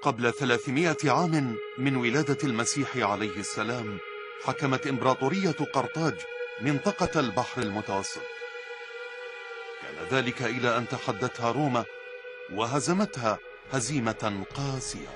قبل 300 عام من ولادة المسيح عليه السلام حكمت إمبراطورية قرطاج منطقة البحر المتوسط. كان ذلك إلى أن تحدتها روما وهزمتها هزيمة قاسية.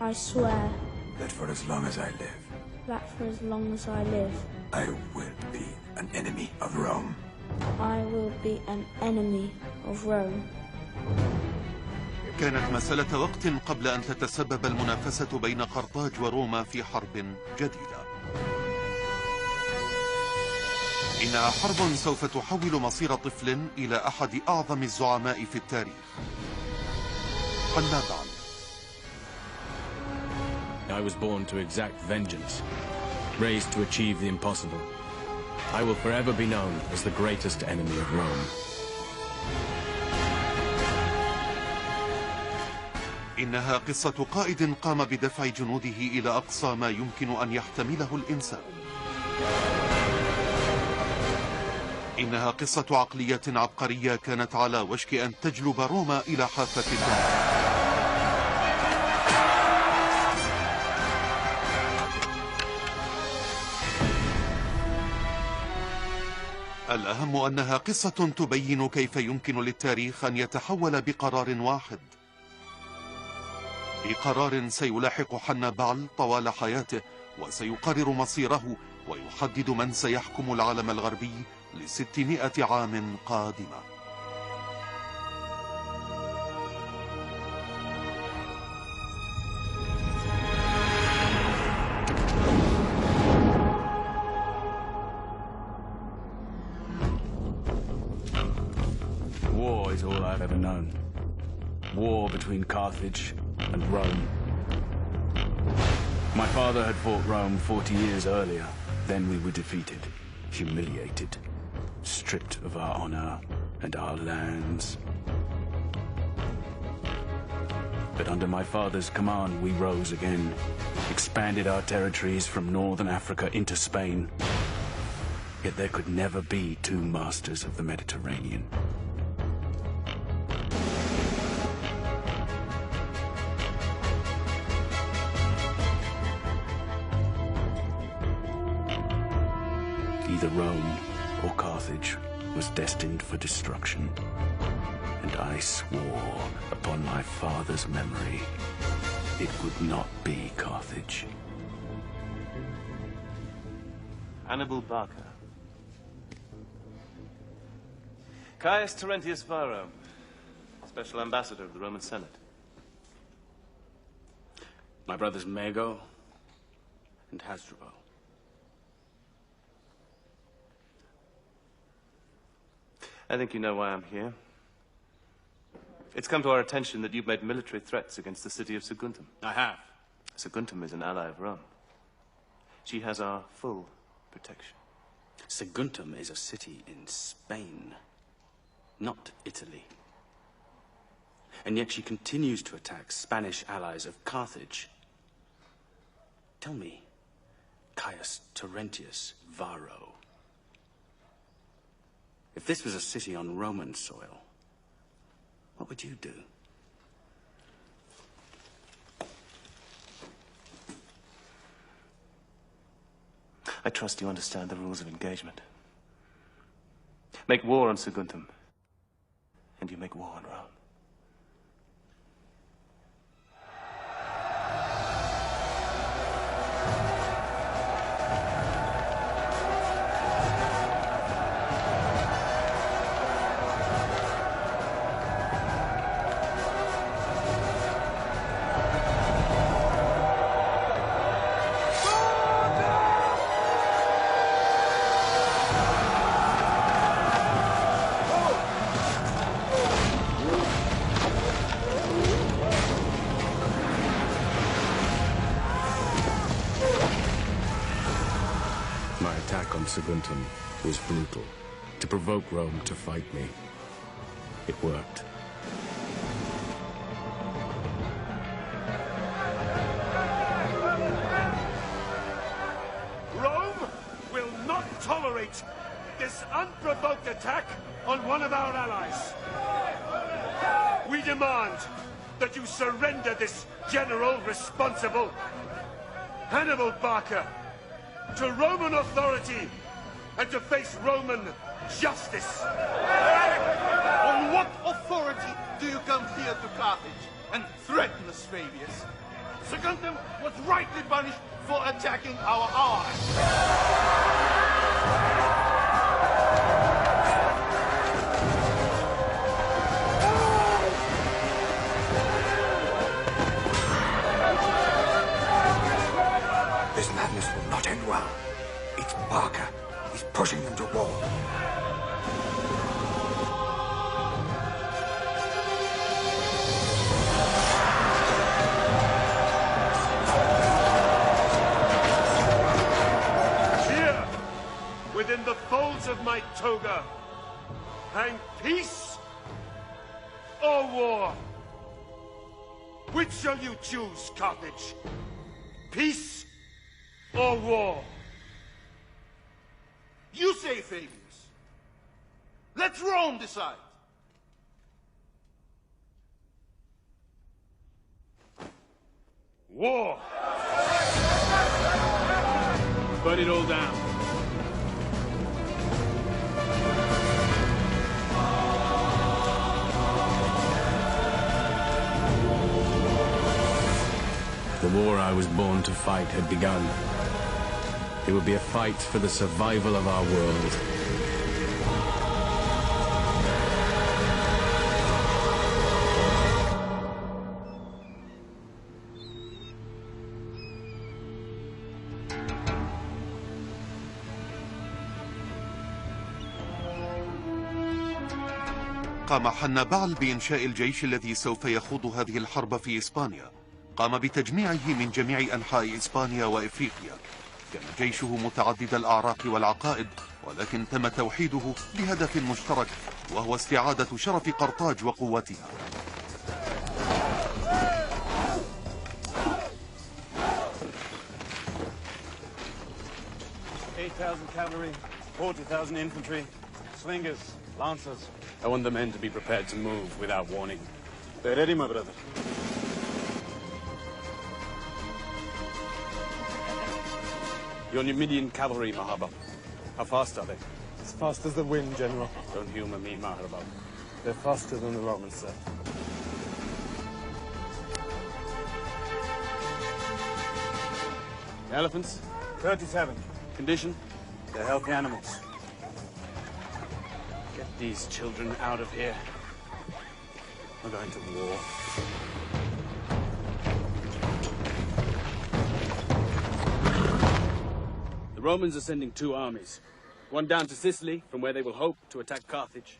I swear that for as long as I live, I will be an enemy of Rome. كانت مسألة وقت قبل أن تتسبب المنافسة بين قرطاج وروما في حرب جديدة. إنها حرب سوف تحول مصير طفل إلى أحد أعظم الزعماء في التاريخ، حنبعل. I was born to exact vengeance, raised to achieve the impossible. I will forever be known as the greatest enemy of Rome. إنها قصة قائد قام بدفع جنوده إلى أقصى ما يمكن أن يحتمله الإنسان. إنها قصة عقلية عبقرية كانت على وشك أن تجلب روما إلى حافة الدمار. الأهم أنها قصة تبين كيف يمكن للتاريخ أن يتحول بقرار واحد، بقرار سيلاحق حنبعل طوال حياته وسيقرر مصيره ويحدد من سيحكم العالم الغربي ل600 عام قادمة. War is all I've ever known. War between Carthage and Rome. My father had fought Rome 40 years earlier. Then we were defeated, humiliated, stripped of our honor and our lands. But under my father's command, we rose again, expanded our territories from northern Africa into Spain. Yet there could never be two masters of the Mediterranean. Either Rome or Carthage was destined for destruction, and I swore upon my father's memory it would not be Carthage. Hannibal Barca. Caius Terentius Varro, Special Ambassador of the Roman Senate. My brothers Mago and Hasdrubal. I think you know why I'm here. It's come to our attention that you've made military threats against the city of Saguntum. I have. Saguntum is an ally of Rome. She has our full protection. Saguntum is a city in Spain, not Italy. And yet she continues to attack Spanish allies of Carthage. Tell me, Caius Terentius Varro, if this was a city on Roman soil, what would you do? I trust you understand the rules of engagement. Make war on Saguntum, and you make war on Rome. my attack on Saguntum was brutal, to provoke Rome to fight me. It worked. Rome will not tolerate this unprovoked attack on one of our allies. We demand that you surrender this general responsible, Hannibal Barca, to Roman authority and to face Roman justice. On what authority do you come here to Carthage and threaten us, Fabius? Saguntum was rightly punished for attacking our ally. This madness will not end well. It's Barca. He's pushing them to war. Here, within the folds of my toga, hang peace or war. Which shall you choose, Carthage? Peace or war? You say, Fabius. Let Rome decide. War! Burn it all down. The war I was born to fight had begun. It would be a fight for the survival of our world. قام حنبعل بإنشاء الجيش الذي سوف يخوض هذه الحرب في إسبانيا. قام بتجميعه من جميع أنحاء إسبانيا وإفريقيا. كان جيشه متعدد الأعراق والعقائد، ولكن تم توحيده لهدف مشترك، وهو استعادة شرف قرطاج وقوتها. 8,000 cavalry, 40,000 infantry, slingers, lancers. I want the men to be prepared to move without warning. They're ready, my brother. Your Numidian cavalry, Mahaba. How fast are they? As fast as the wind, General. Don't humor me, Mahaba. They're faster than the Romans, sir. The elephants? 37. Condition? They're healthy animals. Get these children out of here. We're going to war. The Romans are sending two armies. One down to Sicily, from where they will hope to attack Carthage.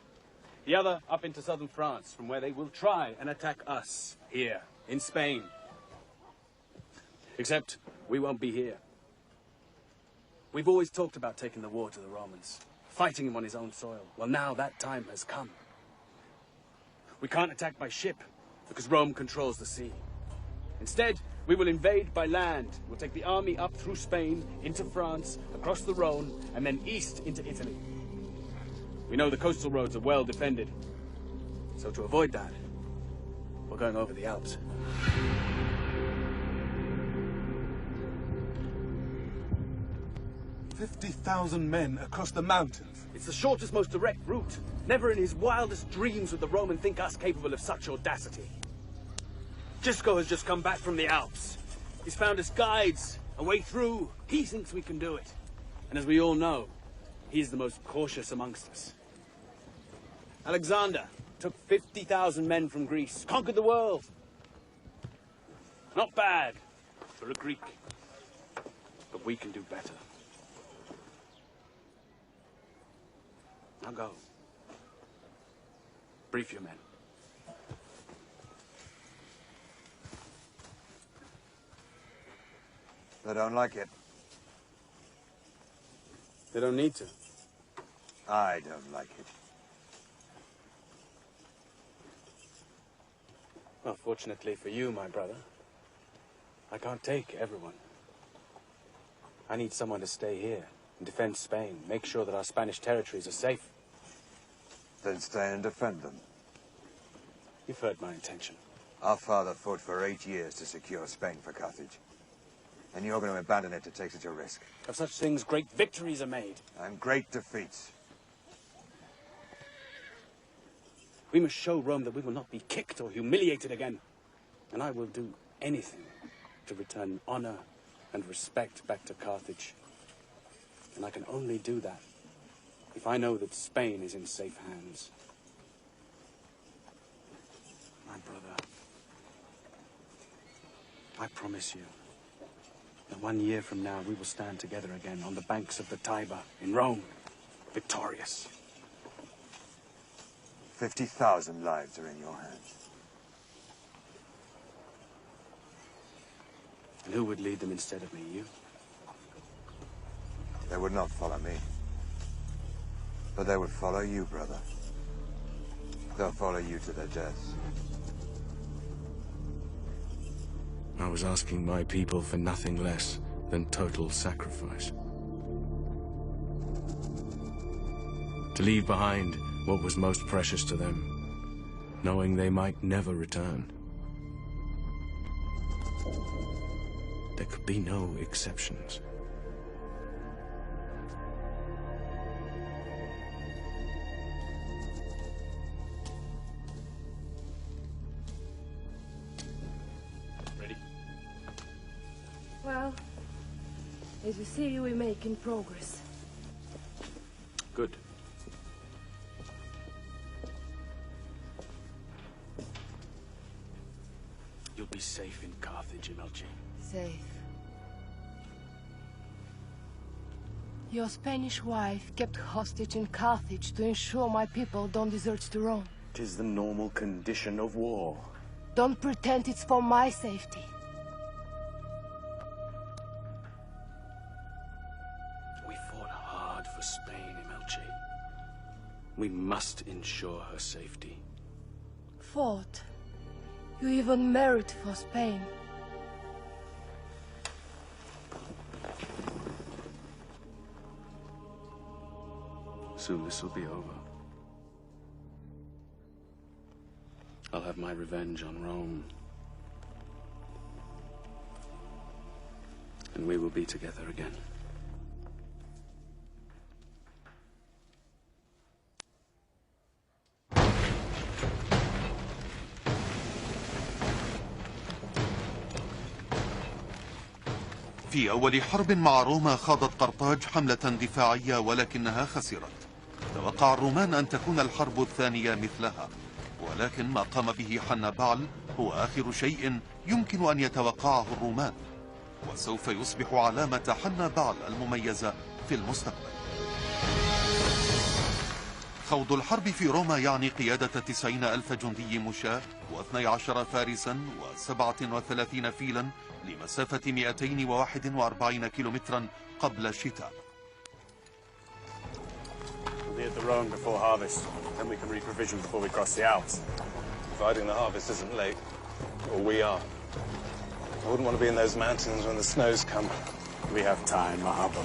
The other up into southern France, from where they will try and attack us, here, in Spain. Except, we won't be here. We've always talked about taking the war to the Romans, fighting him on his own soil. Well, now that time has come. We can't attack by ship, because Rome controls the sea. Instead, we will invade by land. We'll take the army up through Spain, into France, across the Rhone, and then east into Italy. We know the coastal roads are well defended. So to avoid that, we're going over the Alps. $50,000 men across the mountains. It's the shortest, most direct route. Never in his wildest dreams would the Roman think us capable of such audacity. Gisco has just come back from the Alps. He's found us guides, a way through. He thinks we can do it. And as we all know, he's the most cautious amongst us. Alexander took 50,000 men from Greece, conquered the world. Not bad for a Greek, but we can do better. Now go. Brief your men. They don't like it. They don't need to. I don't like it. Well, fortunately for you, my brother, I can't take everyone. I need someone to stay here and defend Spain, make sure that our Spanish territories are safe. Then stay and defend them. You've heard my intention. Our father fought for 8 years to secure Spain for Carthage. And you're going to abandon it to take such a risk. Of such things, great victories are made. And great defeats. We must show Rome that we will not be kicked or humiliated again. And I will do anything to return honor and respect back to Carthage. And I can only do that if I know that Spain is in safe hands. My brother, I promise you that 1 year from now we will stand together again on the banks of the Tiber in Rome, victorious. 50,000 lives are in your hands. And who would lead them instead of me? You? They would not follow me. But they would follow you, brother. They'll follow you to their deaths. I was asking my people for nothing less than total sacrifice. To leave behind what was most precious to them, knowing they might never return. There could be no exceptions. Ready? Well, as you see, we're making progress. Good. You'll be safe in Carthage, Imelchi. Safe. Your Spanish wife kept hostage in Carthage to ensure my people don't desert to Rome. 'Tis the normal condition of war. Don't pretend it's for my safety. We fought hard for Spain, Imelchi. We must ensure her safety. Fought. You even married for Spain. Soon this will be over. I'll have my revenge on Rome. And we will be together again. في أول حرب مع روما خاضت قرطاج حملة دفاعية ولكنها خسرت. توقع الرومان أن تكون الحرب الثانية مثلها، ولكن ما قام به حنبعل هو آخر شيء يمكن أن يتوقعه الرومان، وسوف يصبح علامة حنبعل المميزة في المستقبل. خوض الحرب في روما يعني قيادة 90,000 جندي مشاة و12 فارسا و37 فيلا لمسافة 241 كيلومترا قبل الشتاء. We'll be at the Rhone before harvest. Then we can reprovision before we cross the Alps. Providing the harvest isn't late. Or we are. I wouldn't want to be in those mountains when the snows come. We have time, Mahaba.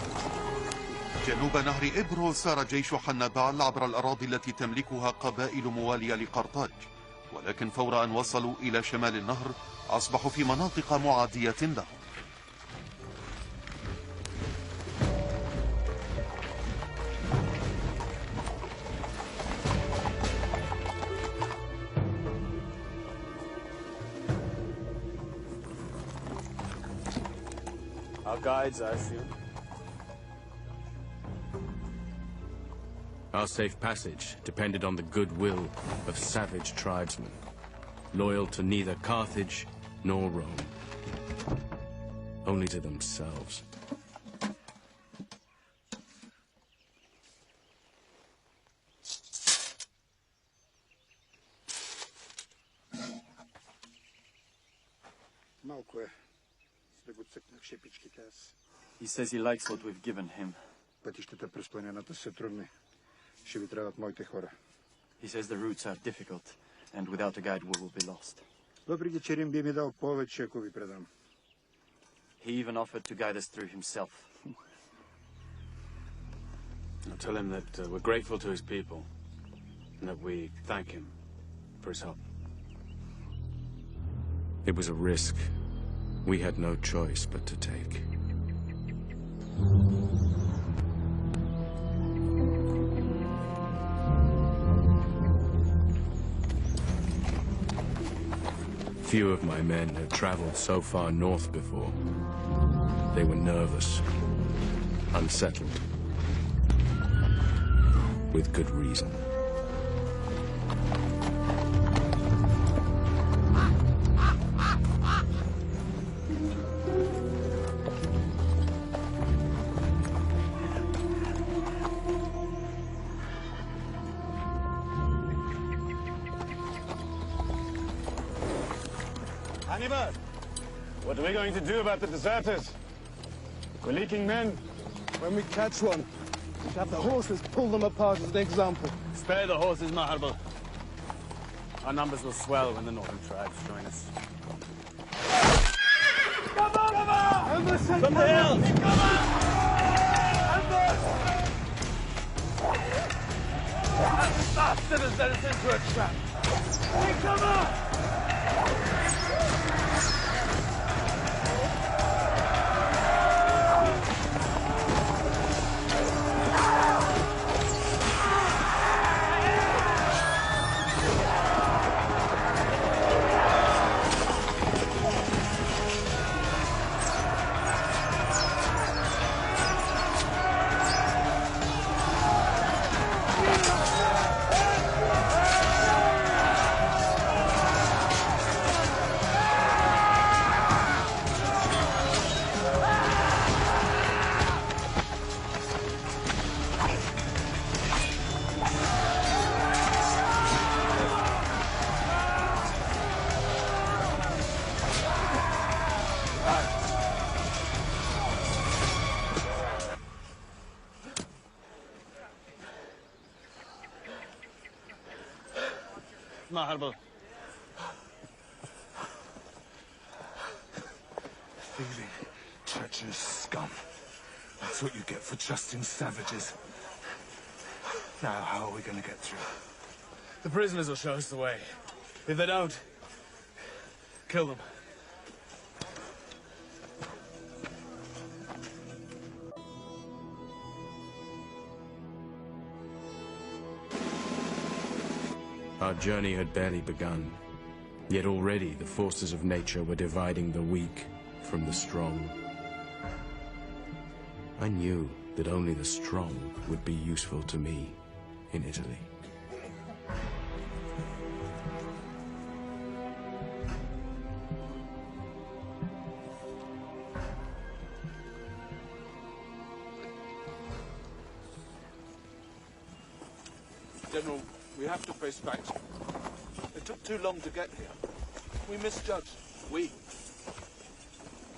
جنوب نهر إبرو سار جيش حنبعل عبر الأراضي التي تملكها قبائل موالية لقرطاج، ولكن فور أن وصلوا إلى شمال النهر أصبحوا في مناطق معادية لهم. Our guides, I assume. Our safe passage depended on the goodwill of savage tribesmen, loyal to neither Carthage nor Rome, only to themselves. Малко е. Ще го цъкнах шепичките аз. He says he likes what we've given him. Пътищата през планината са трудни. Ще ви трябват моите хора. He says the routes are difficult, and without a guide we will be lost. Въпреки че Рим би ми дал повече, ако ви предам. He even offered to guide us through himself. I'll tell him that we're grateful to his people, and that we thank him for his help. It was a risk we had no choice but to take. Few of my men had traveled so far north before. They were nervous, unsettled, with good reason. Hannibal! What are we going to do about the deserters? We're leaking men. When we catch one, we have the horses pull them apart as an example. Spare the horses, Hannibal. Our numbers will swell when the northern tribes join us. Cover! Ambush! From the hills! Cover! Ambush! That bastard has led us into a trap. Take cover! Hannibal. Thieving, treacherous scum. That's what you get for trusting savages. Now, how are we going to get through? The prisoners will show us the way. If they don't, kill them. Our journey had barely begun, yet already the forces of nature were dividing the weak from the strong. I knew that only the strong would be useful to me in Italy. General, we have to face facts. It took too long to get here. We misjudged.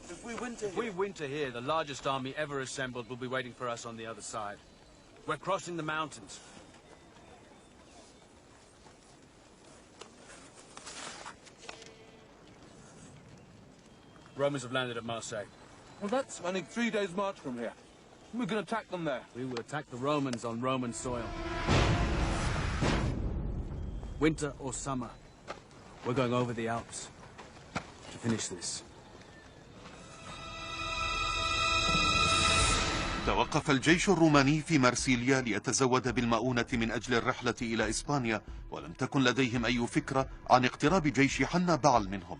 If we winter here, the largest army ever assembled will be waiting for us on the other side. We're crossing the mountains. Romans have landed at Marseille. Well, that's only 3 days' march from here. We can attack them there. We will attack the Romans on Roman soil. Winter or summer, we're going over the Alps to finish this. توقف الجيش الروماني في مرسيليا ليتزود بالمؤونة من أجل الرحلة إلى إسبانيا، ولم تكن لديهم أي فكرة عن اقتراب جيش حنبعل منهم.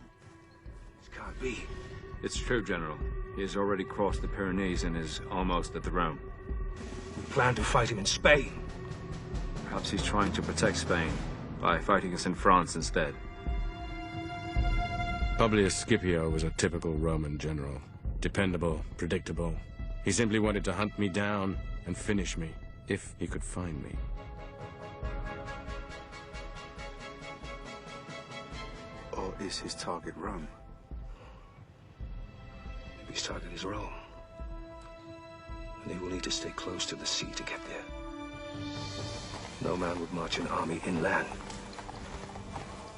It's true, General. He has already crossed the Pyrenees and is almost at the Rhone. We plan to fight him in Spain. Perhaps he's trying to protect Spain by fighting us in France instead. Publius Scipio was a typical Roman general. Dependable, predictable. He simply wanted to hunt me down and finish me, if he could find me. Or is his target Rome? Maybe his target is Rome. and he will need to stay close to the sea to get there. No man would march an army inland.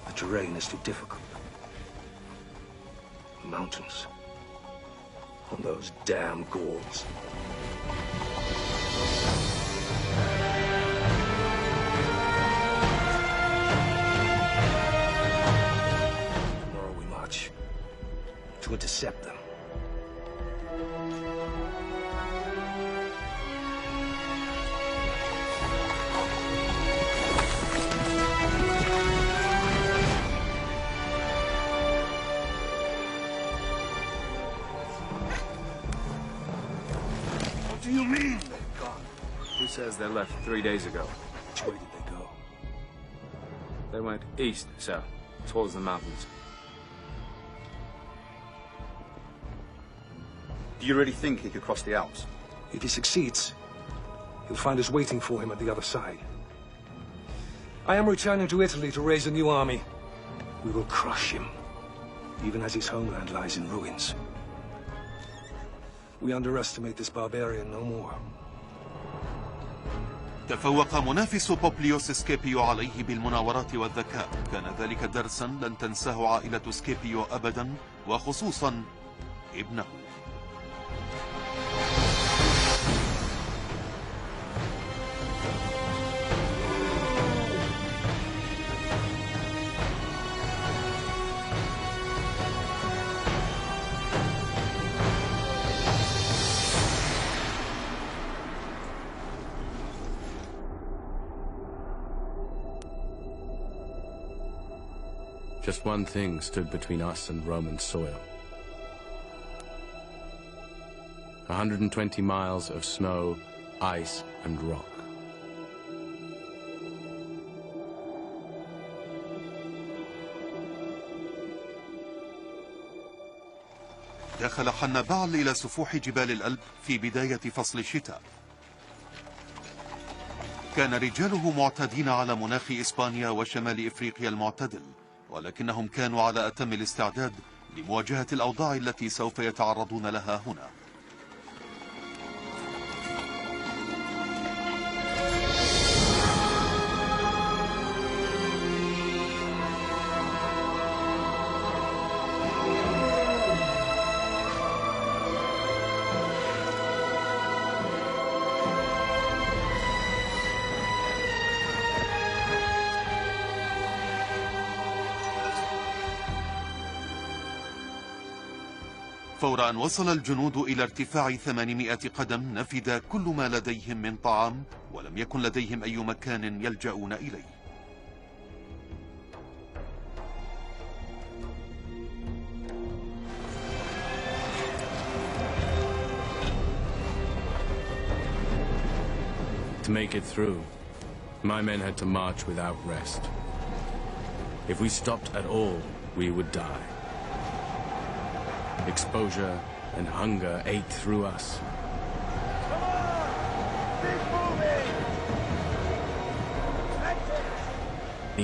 The terrain is too difficult. Mountains. And those damn Gauls. Tomorrow we march to intercept them. What do you mean they've gone? Who says they left 3 days ago? Which way did they go? They went east, sir, towards the mountains. Do you really think he could cross the Alps? If he succeeds, he'll find us waiting for him at the other side. I am returning to Italy to raise a new army. We will crush him, even as his homeland lies in ruins. We underestimate this barbarian no more. تفوق منافس بوبليوس سكيبيو عليه بالمناورات والذكاء. كان ذلك درسا لن تنساه عائلة سكيبيو أبدا، وخصوصا ابنه. Just one thing stood between us and Roman soil. 120 miles of snow, ice, and rock. دخل حنبعل إلى سفوح جبال الألب في بداية فصل الشتاء. كان رجاله معتادين على مناخ إسبانيا وشمال إفريقيا المعتدل، ولكنهم كانوا على أتم الاستعداد لمواجهة الأوضاع التي سوف يتعرضون لها هنا. فور أن وصل الجنود إلى ارتفاع 800 قدم نفد كل ما لديهم من طعام، ولم يكن لديهم أي مكان يلجؤون إليه. To make it through, my men had to march without rest. If we stopped at all, we would die. Exposure and hunger ate through us. Come on! Keep moving!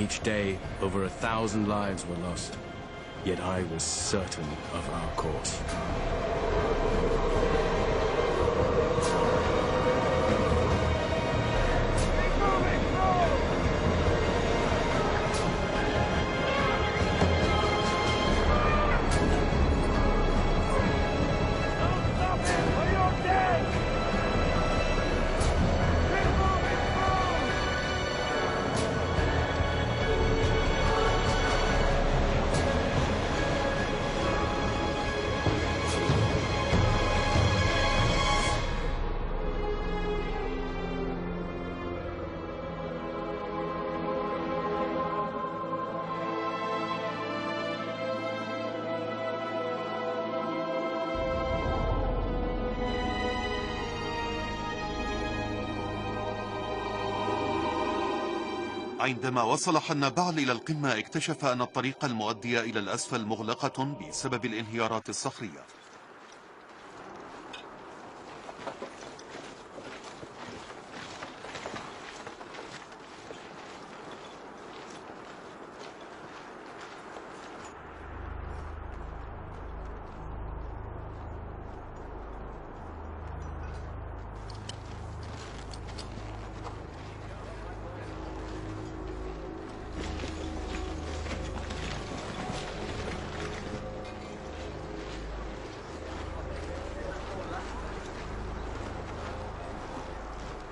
Each day, over 1,000 lives were lost, yet I was certain of our course. عندما وصل حنبعل إلى القمة اكتشف أن الطريق المؤدية إلى الأسفل مغلقة بسبب الانهيارات الصخرية.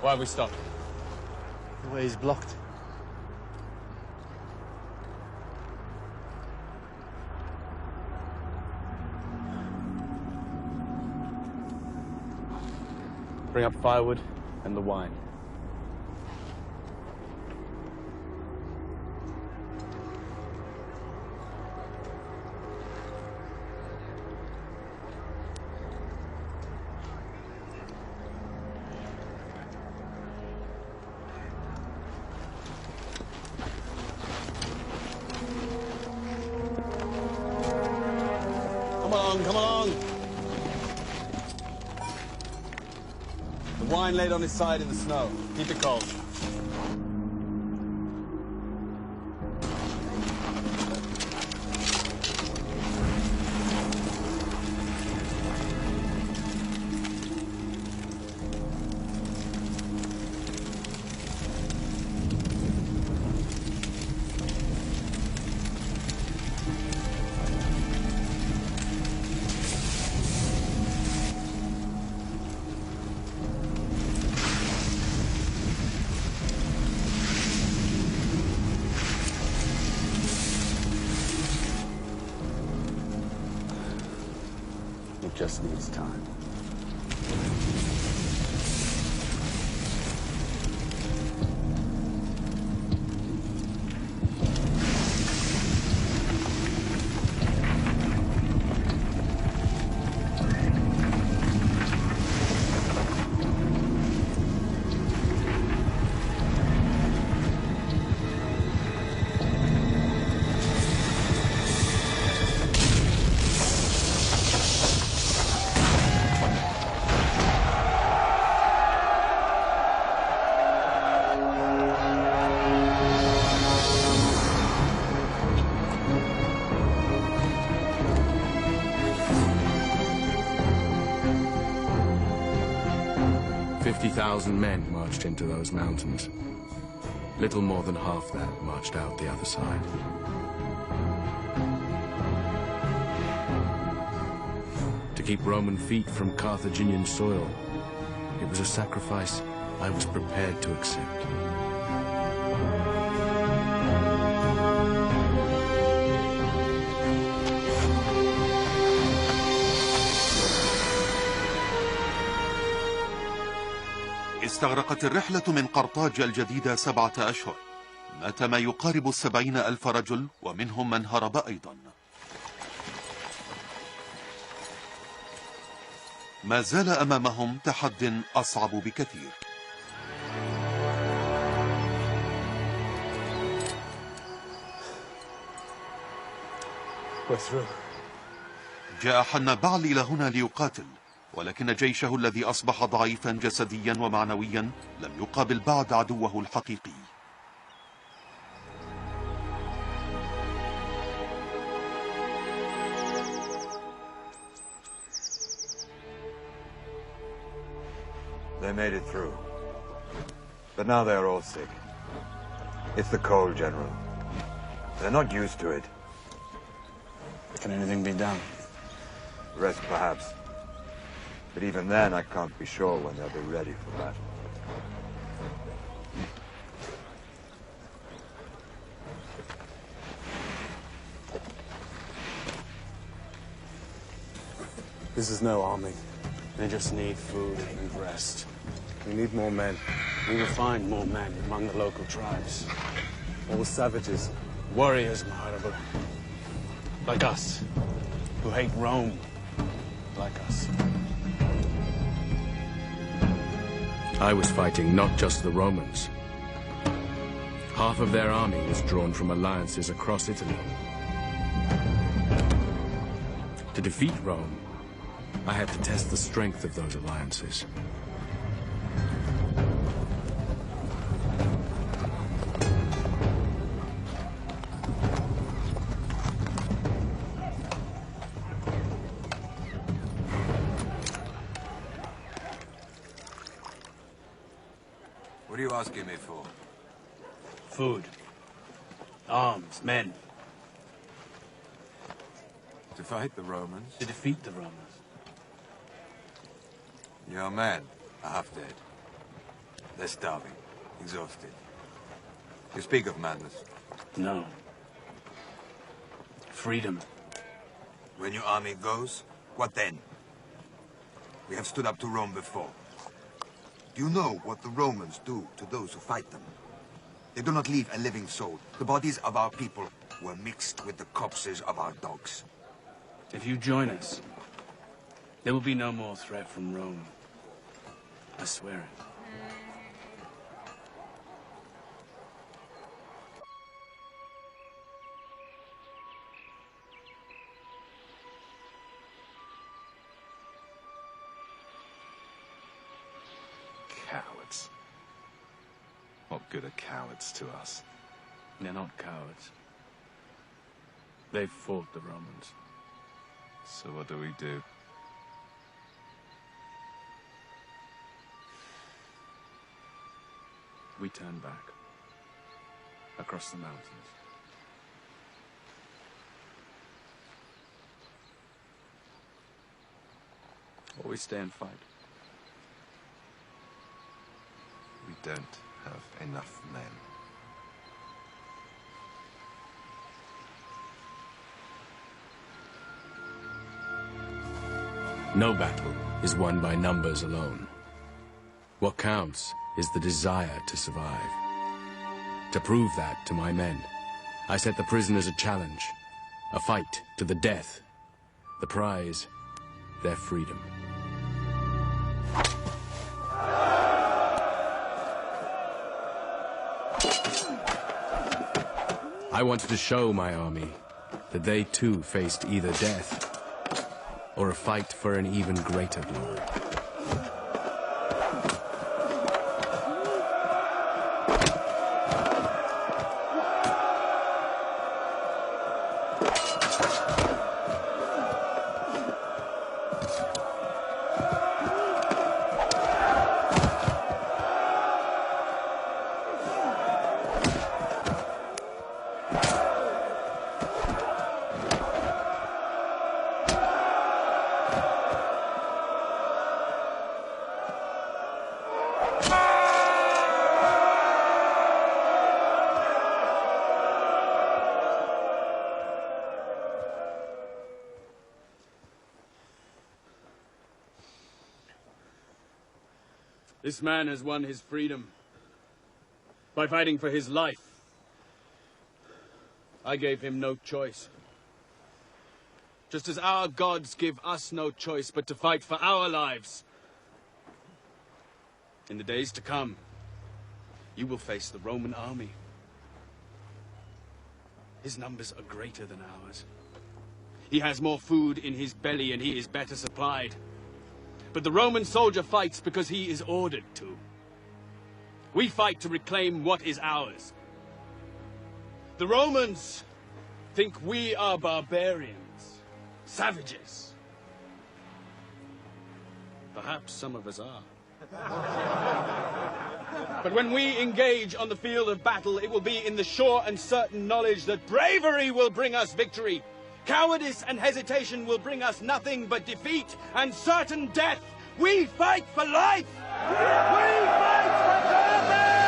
Why have we stopped? The way is blocked. Bring up firewood and the wine. Come along. The wine laid on his side in the snow. Keep it cold. Just needs time. Men marched into those mountains. Little more than half that marched out the other side. To keep Roman feet from Carthaginian soil, it was a sacrifice I was prepared to accept. استغرقت الرحلة من قرطاج الجديدة 7 أشهر. مات ما يقارب 70,000 رجل، ومنهم من هرب أيضا. ما زال أمامهم تحد أصعب بكثير. جاء حنبعل إلى هنا ليقاتل، ولكن جيشه الذي أصبح ضعيفا جسديا ومعنويا لم يقابل بعد عدوه الحقيقي. They made it through. But now they're all sick. It's the cold, General. They're not used to it. Can anything be done? Rest, perhaps. But even then, I can't be sure when they'll be ready for battle. This is no army. They just need food and rest. We need more men. We will find more men among the local tribes. All savages, warriors, Maharabu. Like us, who hate Rome. Like us. I was fighting not just the Romans. Half of their army was drawn from alliances across Italy. To defeat Rome, I had to test the strength of those alliances. What are you asking me for? Food. Arms, men. To fight the Romans? To defeat the Romans. Your men are half dead. They're starving, exhausted. You speak of madness. No. Freedom. When your army goes, what then? We have stood up to Rome before. Do you know what the Romans do to those who fight them? They do not leave a living soul. The bodies of our people were mixed with the corpses of our dogs. If you join us, there will be no more threat from Rome. I swear it. Cowards. What good are cowards to us? They're not cowards. They've fought the Romans. So what do we do? We turn back. Across the mountains. Or we stay and fight. We don't have enough men. No battle is won by numbers alone. What counts is the desire to survive. To prove that to my men, I set the prisoners a challenge, a fight to the death. The prize, their freedom. I wanted to show my army that they too faced either death or a fight for an even greater glory. This man has won his freedom by fighting for his life. I gave him no choice. Just as our gods give us no choice but to fight for our lives. In the days to come, you will face the Roman army. His numbers are greater than ours. He has more food in his belly and he is better supplied. But the Roman soldier fights because he is ordered to. We fight to reclaim what is ours. The Romans think we are barbarians, savages. Perhaps some of us are. But when we engage on the field of battle, it will be in the sure and certain knowledge that bravery will bring us victory. Cowardice and hesitation will bring us nothing but defeat and certain death. We fight for life! We fight for Carthage!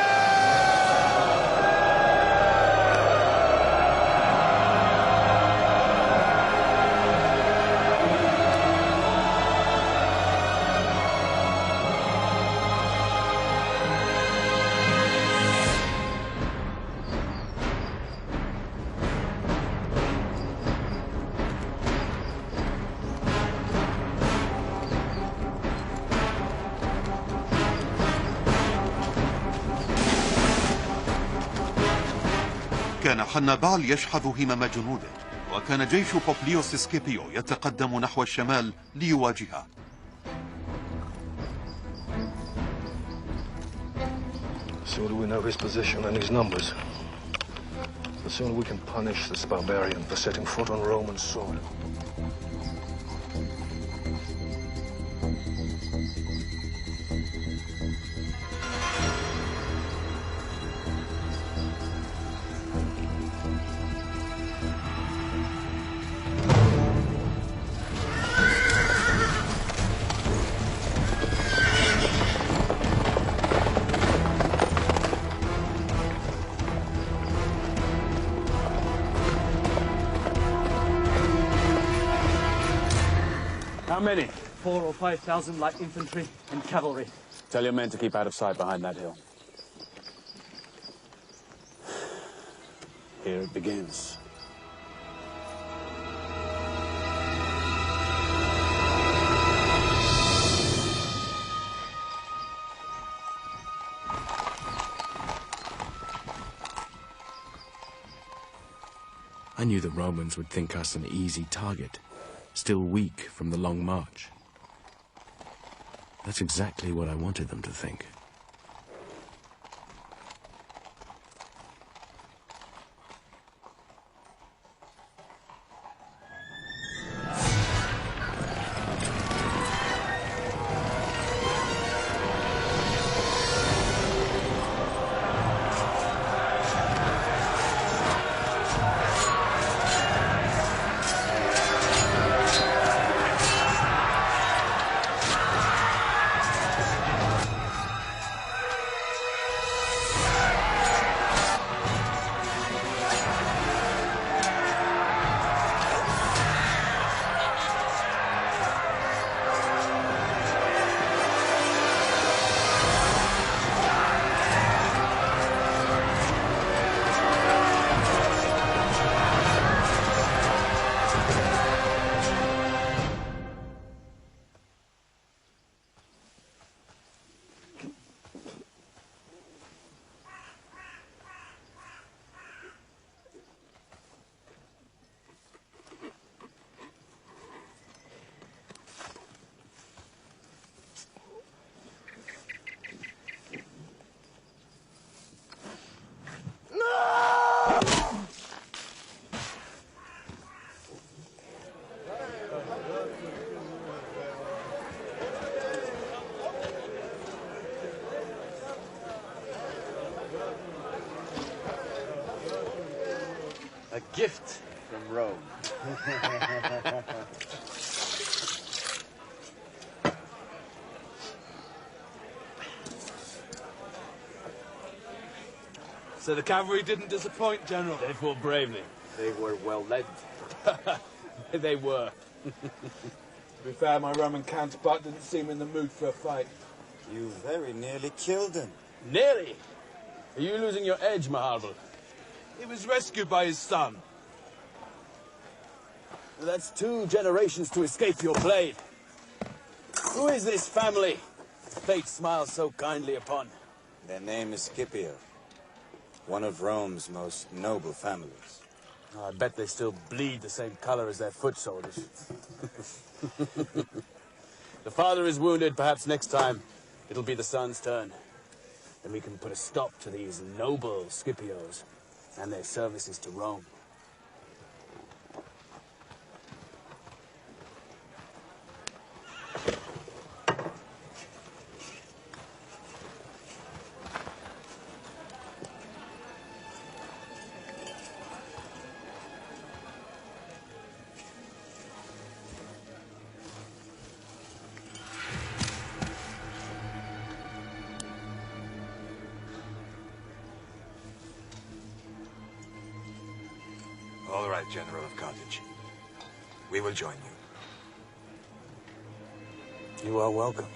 كان حنبعل يشحذ همم جنوده، وكان جيش بوبليوس سكيبيو يتقدم نحو الشمال ليواجهه. The sooner we know his position and his numbers, the sooner we can punish this barbarian for setting foot on Roman soil. How many? 4,000 or 5,000 light infantry and cavalry. Tell your men to keep out of sight behind that hill. Here it begins. I knew the Romans would think us an easy target, still weak from the long march. That's exactly what I wanted them to think. A gift from Rome. So the cavalry didn't disappoint, General? They fought bravely. They were well led. They were. To be fair, my Roman counterpart didn't seem in the mood for a fight. You very nearly killed him. Nearly? Are you losing your edge, Hannibal? He was rescued by his son. That's 2 generations to escape your blade. Who is this family fate smiles so kindly upon? Their name is Scipio, one of Rome's most noble families. Oh, I bet they still bleed the same color as their foot soldiers. The father is wounded. Perhaps next time it'll be the son's turn. Then we can put a stop to these noble Scipios and their services to Rome. All right, General of Carthage. We will join you. You are welcome.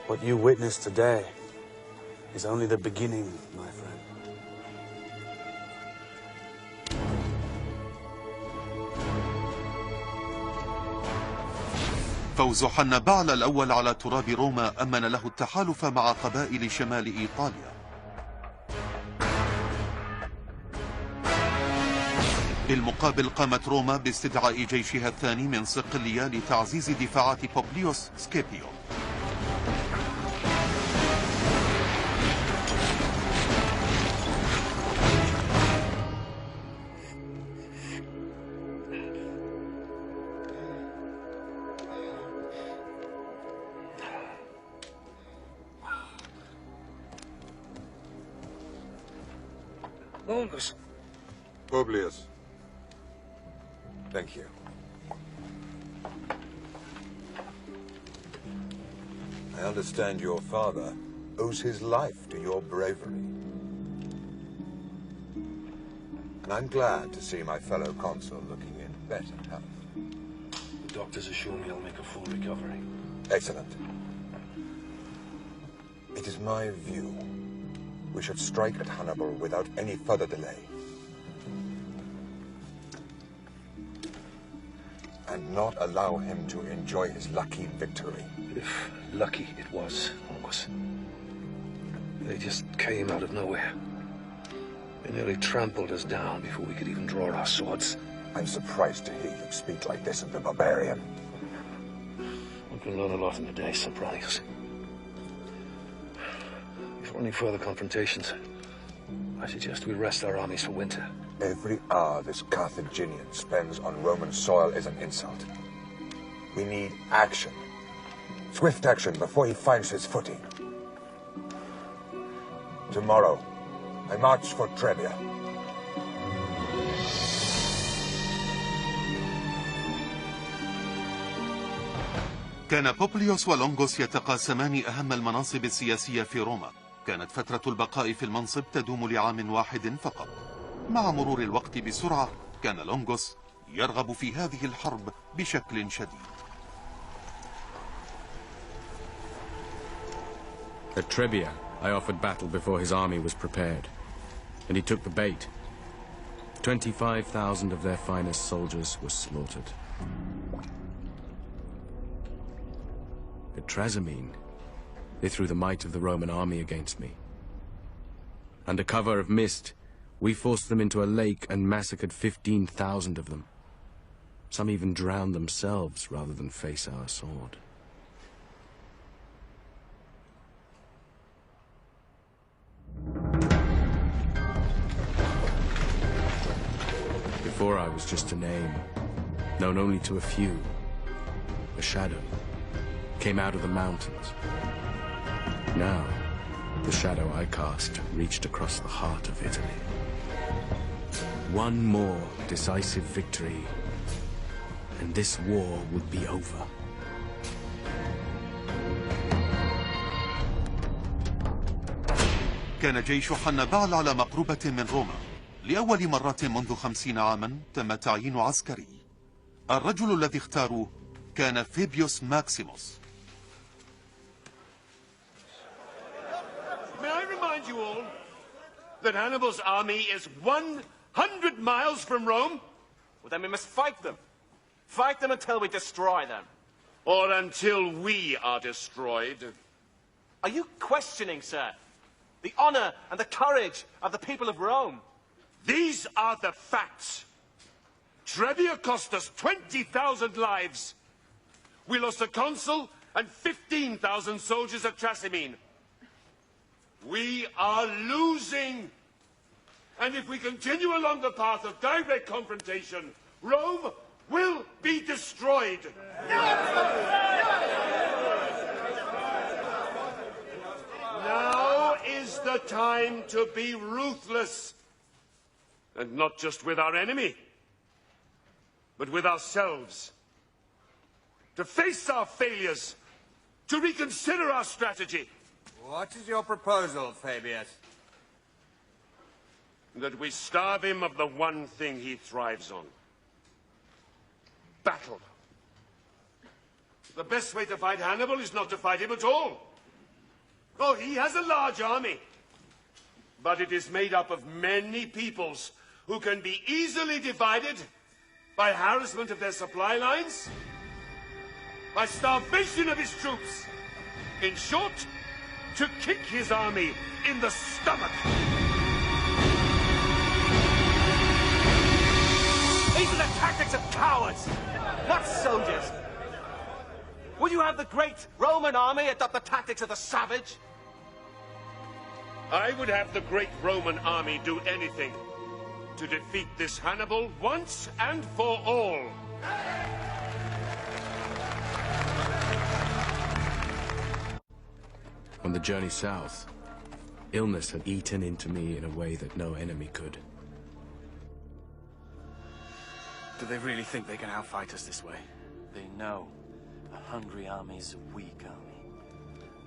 What you witnessed today is only the beginning, my friend. فوز حنبعل الأول على تراب روما أمن له التحالف مع قبائل شمال إيطاليا. بالمقابل قامت روما باستدعاء جيشها الثاني من صقلية لتعزيز دفاعات بوبليوس سكيبيو. Publius. Thank you. I understand your father owes his life to your bravery. And I'm glad to see my fellow consul looking in better health. It doctors assure me I'll make a full recovery. Excellent. It is my view we should strike at Hannibal without any further delay. And not allow him to enjoy his lucky victory. If lucky it was, August. They just came out of nowhere. They nearly trampled us down before we could even draw our swords. I'm surprised to hear you speak like this of the barbarian. We can learn a lot in a day, Sempronius. Before any further confrontations, I suggest we rest our armies for winter. Every hour this Carthaginian spends on Roman soil is an insult. We need action. Swift action before he finds his footing. Tomorrow, I march for Trebia. كان بوبليوس ولونغوس يتقاسمان أهم المناصب السياسية في روما. كانت فترة البقاء في المنصب تدوم لعام واحد فقط. مع مرور الوقت بسرعة كان لونغوس يرغب في هذه الحرب بشكل شديد. At Trebia, I offered battle before his army was prepared, and he took the bait. 25,000 of their finest soldiers were slaughtered. At Trasimene, they threw the might of the Roman army against me. Under cover of mist, we forced them into a lake and massacred 15,000 of them. Some even drowned themselves rather than face our sword. Before I was just a name, known only to a few. A shadow came out of the mountains. Now, the shadow I cast reached across the heart of Italy. One more decisive victory, and this war would be over. كان جيش حنبعل على مقربة من روما. لأول مرة منذ 50 عاما تم تعيين عسكري. الرجل الذي اختاروه كان فيبيوس ماكسيموس. May I remind you all that Hannibal's army is 100 miles from Rome? Well, then we must fight them. Fight them until we destroy them. Or until we are destroyed. Are you questioning, sir, the honor and the courage of the people of Rome? These are the facts. Trebia cost us 20,000 lives. We lost a consul and 15,000 soldiers at Trasimene. We are losing. And if we continue along the path of direct confrontation, Rome will be destroyed. Now is the time to be ruthless. And not just with our enemy, but with ourselves. To face our failures, to reconsider our strategy. What is your proposal, Fabius? That we starve him of the one thing he thrives on. Battle. The best way to fight Hannibal is not to fight him at all. Oh, he has a large army. But it is made up of many peoples who can be easily divided by harassment of their supply lines, by starvation of his troops. In short, to kick his army in the stomach. These are the tactics of cowards, not soldiers. Would you have the great Roman army adopt the tactics of the savage? I would have the great Roman army do anything to defeat this Hannibal once and for all. On the journey south, illness had eaten into me in a way that no enemy could. Do they really think they can outfight us this way? They know a hungry army is a weak army.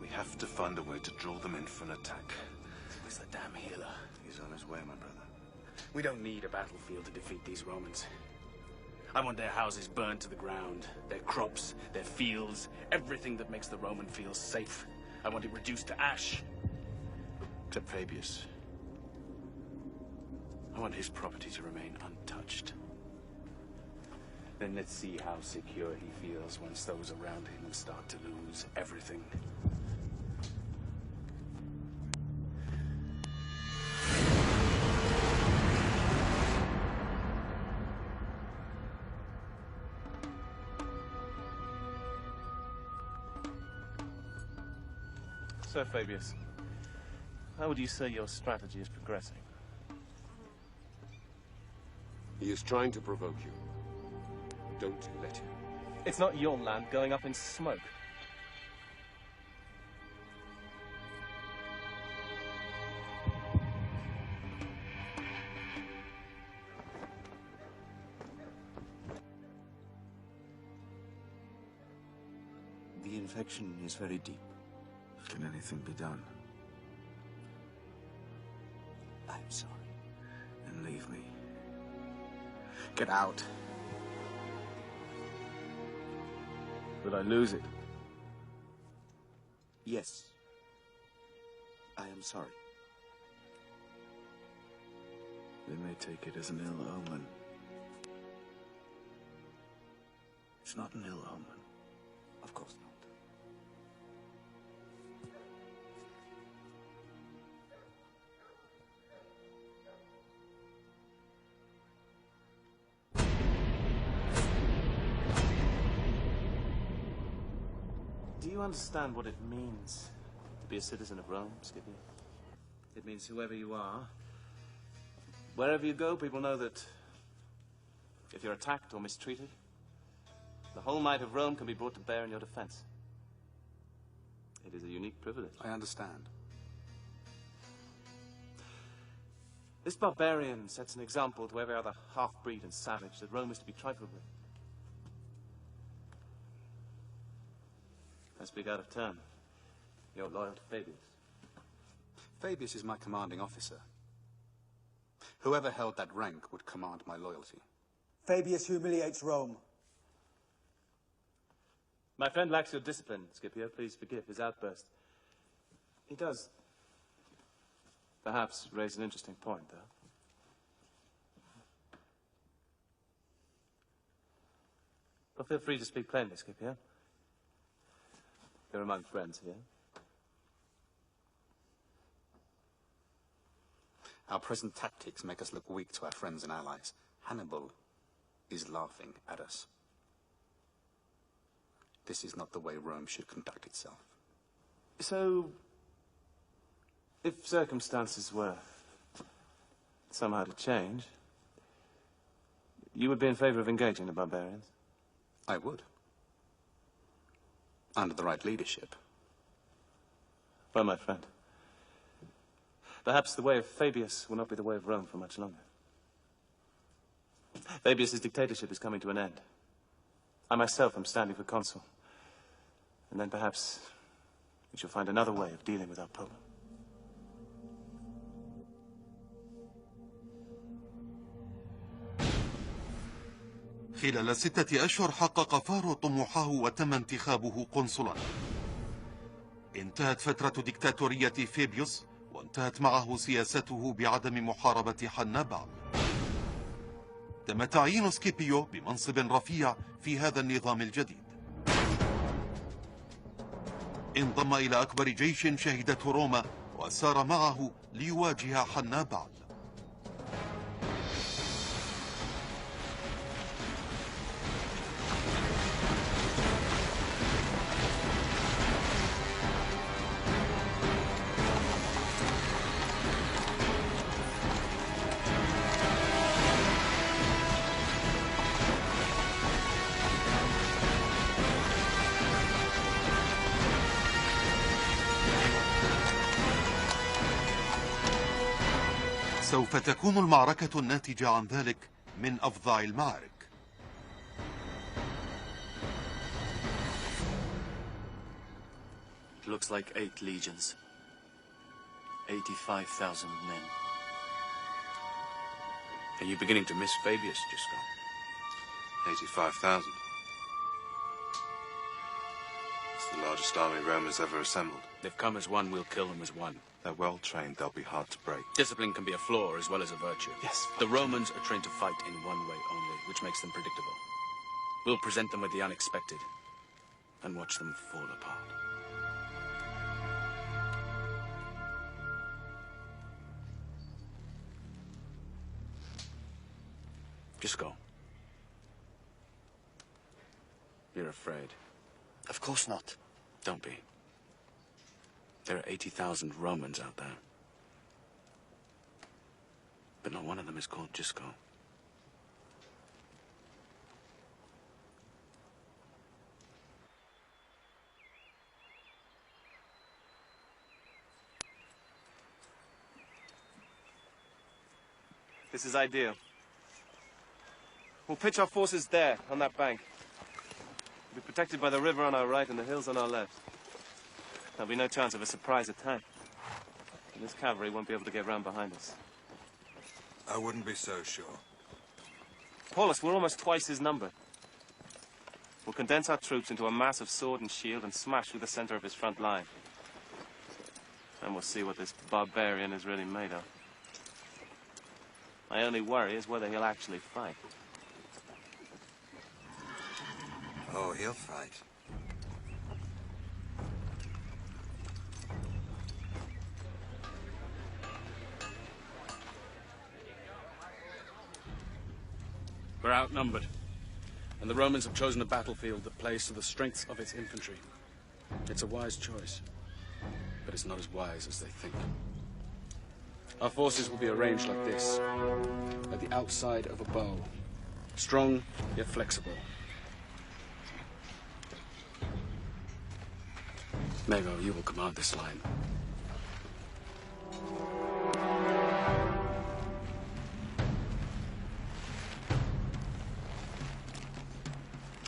We have to find a way to draw them in for an attack. Where's the damn healer? He's on his way, my brother. We don't need a battlefield to defeat these Romans. I want their houses burned to the ground, their crops, their fields, everything that makes the Roman feel safe. I want it reduced to ash. Except Fabius. I want his property to remain untouched. Then let's see how secure he feels once those around him start to lose everything. So, Fabius, how would you say your strategy is progressing? He is trying to provoke you. Don't let him. It's not your land going up in smoke. The infection is very deep. Can anything be done? I'm sorry. Then leave me. Get out. Will I lose it? Yes. I am sorry. They may take it as an ill omen. It's not an ill omen. Of course not. Do you understand what it means to be a citizen of Rome, Scipio? It means whoever you are, wherever you go, people know that if you're attacked or mistreated, the whole might of Rome can be brought to bear in your defense. It is a unique privilege. I understand. This barbarian sets an example to every other half-breed and savage that Rome is to be trifled with. I speak out of turn. You're loyal to Fabius. Fabius is my commanding officer. Whoever held that rank would command my loyalty. Fabius humiliates Rome. My friend lacks your discipline, Scipio. Please forgive his outburst. He does perhaps raise an interesting point, though. Well, feel free to speak plainly, Scipio. You're among friends here. Our present tactics make us look weak to our friends and allies. Hannibal is laughing at us. This is not the way Rome should conduct itself. So, if circumstances were somehow to change, you would be in favor of engaging the barbarians? I would. Under the right leadership. Well, my friend, perhaps the way of Fabius will not be the way of Rome for much longer. Fabius's dictatorship is coming to an end. I myself am standing for consul. And then perhaps we shall find another way of dealing with our problem. خلال 6 أشهر حقق فارو طموحه وتم انتخابه قنصلا. انتهت فترة ديكتاتورية فيبيوس وانتهت معه سياسته بعدم محاربة حنبعل. تم تعيين سكيبيو بمنصب رفيع في هذا النظام الجديد. انضم إلى أكبر جيش شهدته روما وسار معه ليواجه حنبعل. سوف تكون المعركة الناتجة عن ذلك من أفظع المعارك. It looks like 8 legions. 85,000 men. Are you beginning to miss Fabius, Giscon? 85,000. It's the largest army Rome has ever assembled. They've come as one, we'll kill them as one. They're well trained, they'll be hard to break. Discipline can be a flaw as well as a virtue. Yes. The Romans are trained to fight in one way only, which makes them predictable. We'll present them with the unexpected and watch them fall apart. Just go. You're afraid. Of course not. Don't be. There are 80,000 Romans out there. But not one of them is called Gisco. This is ideal. We'll pitch our forces there, on that bank. We'll be protected by the river on our right and the hills on our left. There'll be no chance of a surprise attack. And this cavalry won't be able to get round behind us. I wouldn't be so sure. Paulus, we're almost twice his number. We'll condense our troops into a mass of sword and shield and smash through the center of his front line. And we'll see what this barbarian is really made of. My only worry is whether he'll actually fight. Oh, he'll fight. We're outnumbered, and the Romans have chosen a battlefield that plays to the strengths of its infantry. It's a wise choice, but it's not as wise as they think. Our forces will be arranged like this, at the outside of a bow, strong yet flexible. Mago, you will command this line.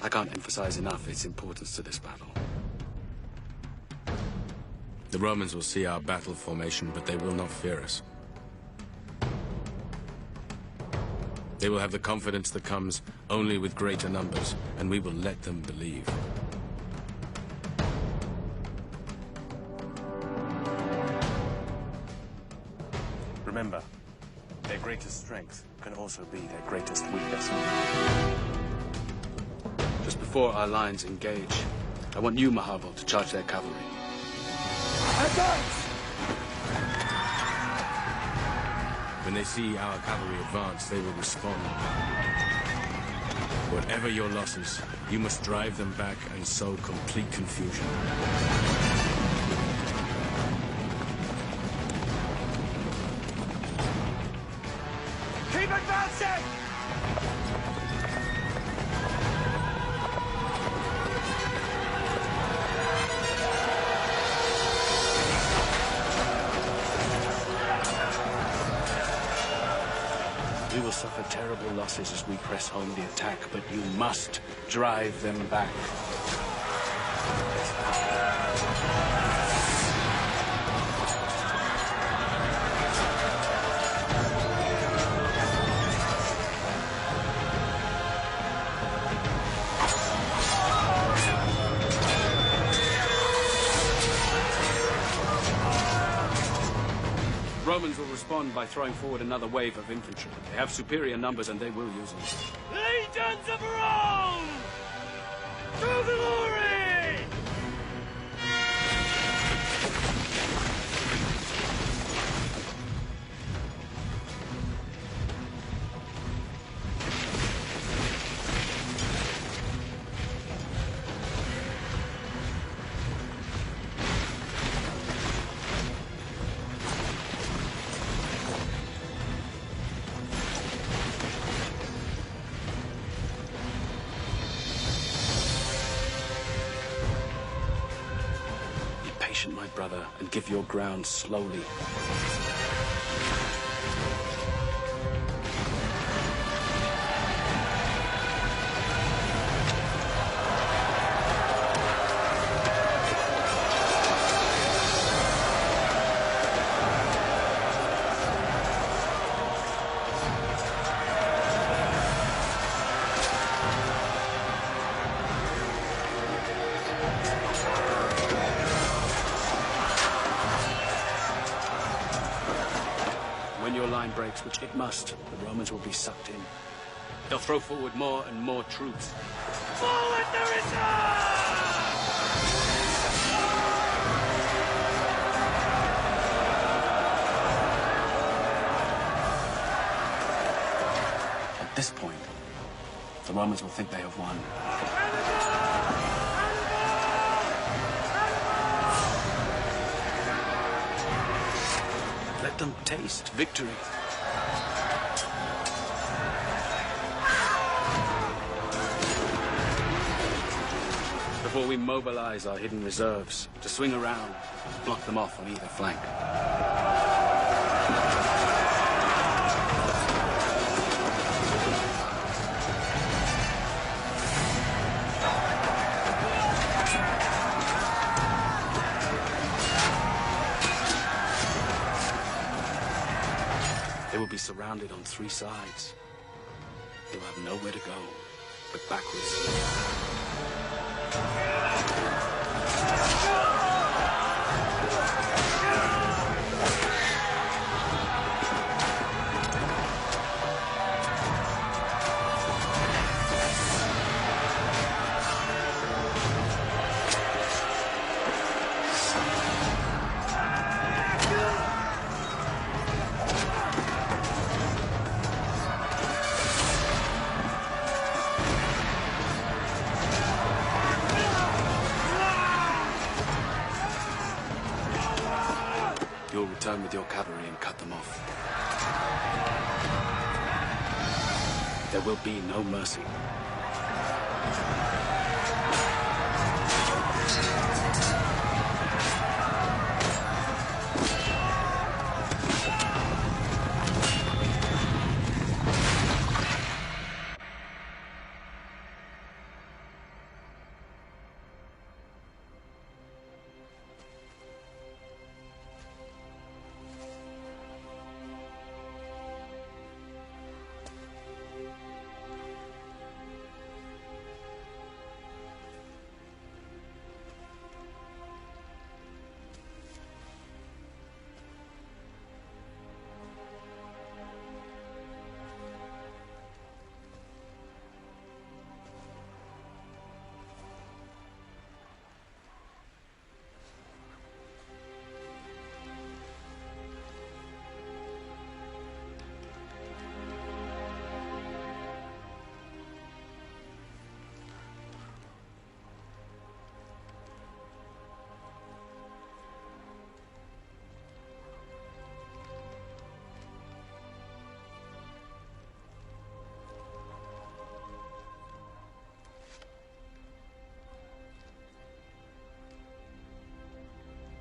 I can't emphasize enough its importance to this battle. The Romans will see our battle formation, but they will not fear us. They will have the confidence that comes only with greater numbers, and we will let them believe. Remember, their greatest strength can also be their greatest weakness. Just before our lines engage, I want you, Hannibal, to charge their cavalry. Advance! When they see our cavalry advance, they will respond. Whatever your losses, you must drive them back and sow complete confusion. Keep advancing! We will suffer terrible losses as we press home the attack, but you must drive them back. Romans will respond by throwing forward another wave of infantry. They have superior numbers and they will use them. Legions of Rome! To glory! My brother, and give your ground slowly. line breaks, which it must, the Romans will be sucked in. They'll throw forward more and more troops. Forward the reserve! At this point, the Romans will think they have won. Let them taste victory. Before we mobilize our hidden reserves to swing around, block them off on either flank. They will be surrounded on three sides. They will have nowhere to go but backwards. You'll return with your cavalry and cut them off. There will be no mercy.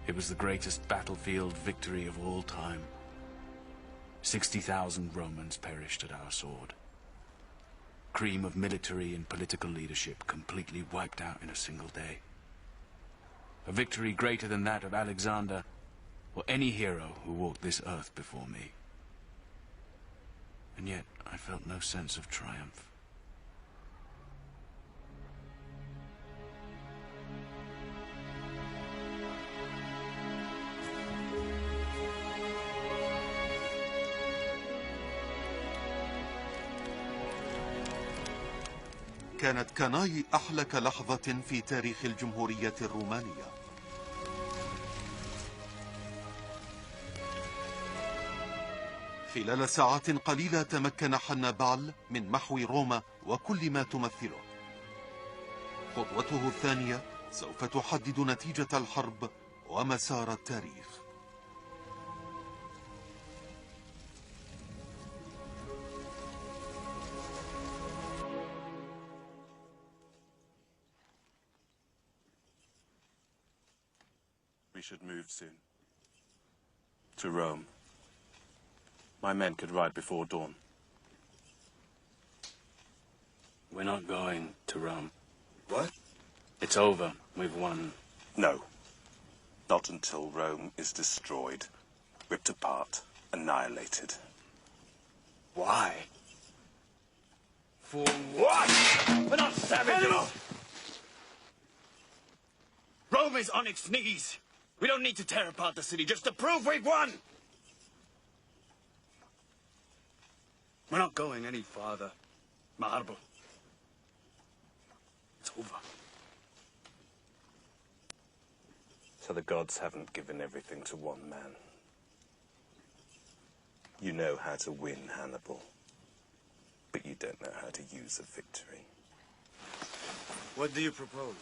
It was the greatest battlefield victory of all time. 60,000 Romans perished at our sword. Cream of military and political leadership completely wiped out in a single day. A victory greater than that of Alexander or any hero who walked this earth before me. And yet I felt no sense of triumph. كانت كاناي أحلك لحظة في تاريخ الجمهورية الرومانية. خلال ساعات قليلة تمكن حنبعل من محو روما وكل ما تمثله. خطوته الثانية سوف تحدد نتيجة الحرب ومسار التاريخ. We should move soon. To Rome. My men could ride before dawn. We're not going to Rome. What? It's over. We've won. No. Not until Rome is destroyed, ripped apart, annihilated. Why? For what? We're not savages! Hannibal! Rome is on its knees. We don't need to tear apart the city just to prove we've won. We're not going any farther. Marble. It's over. So the gods haven't given everything to one man. You know how to win, Hannibal. But you don't know how to use a victory. What do you propose?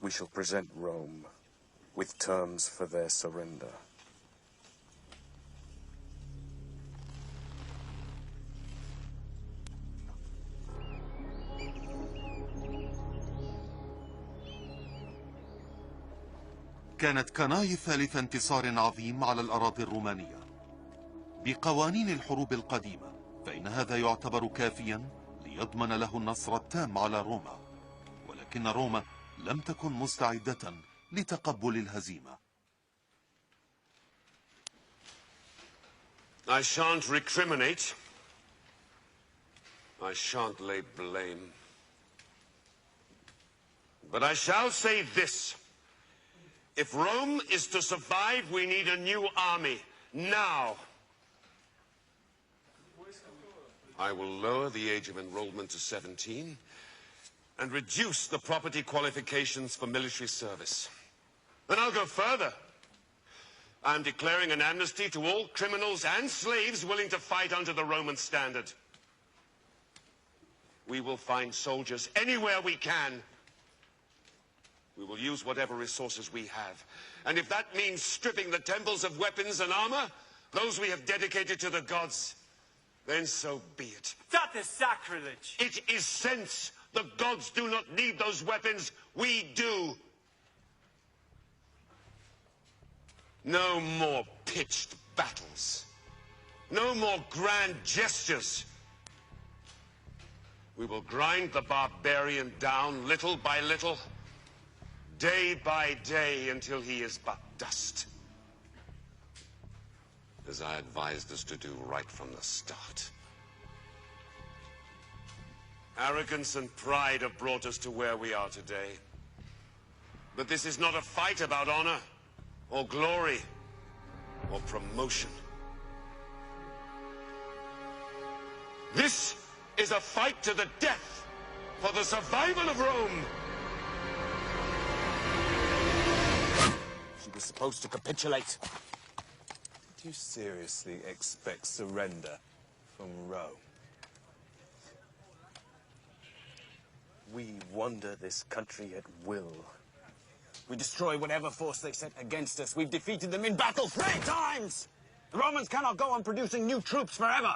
We shall present Rome with terms for their surrender. كانت كناي الثالثة انتصار عظيم على الأراضي الرومانية. بقوانين الحروب القديمة فإن هذا يعتبر كافيا ليضمن له النصر التام على روما، ولكن روما لم تكن مستعدة لتقبل الهزيمة. I shan't recriminate. I shan't lay blame. But I shall say this. If Rome is to survive, we need a new army. Now. I will lower the age of enrollment to 17 and reduce the property qualifications for military service. And I'll go further. I'm declaring an amnesty to all criminals and slaves willing to fight under the Roman standard. We will find soldiers anywhere we can. We will use whatever resources we have. And if that means stripping the temples of weapons and armor, those we have dedicated to the gods, then so be it. That is sacrilege! It is sense. The gods do not need those weapons. We do. No more pitched battles. No more grand gestures. We will grind the barbarian down little by little, day by day, until he is but dust. As I advised us to do right from the start. Arrogance and pride have brought us to where we are today. But this is not a fight about honor, or glory, or promotion. This is a fight to the death for the survival of Rome. She was supposed to capitulate. Did you seriously expect surrender from Rome? We wander this country at will. We destroy whatever force they set against us. We've defeated them in battle 3 times! The Romans cannot go on producing new troops forever,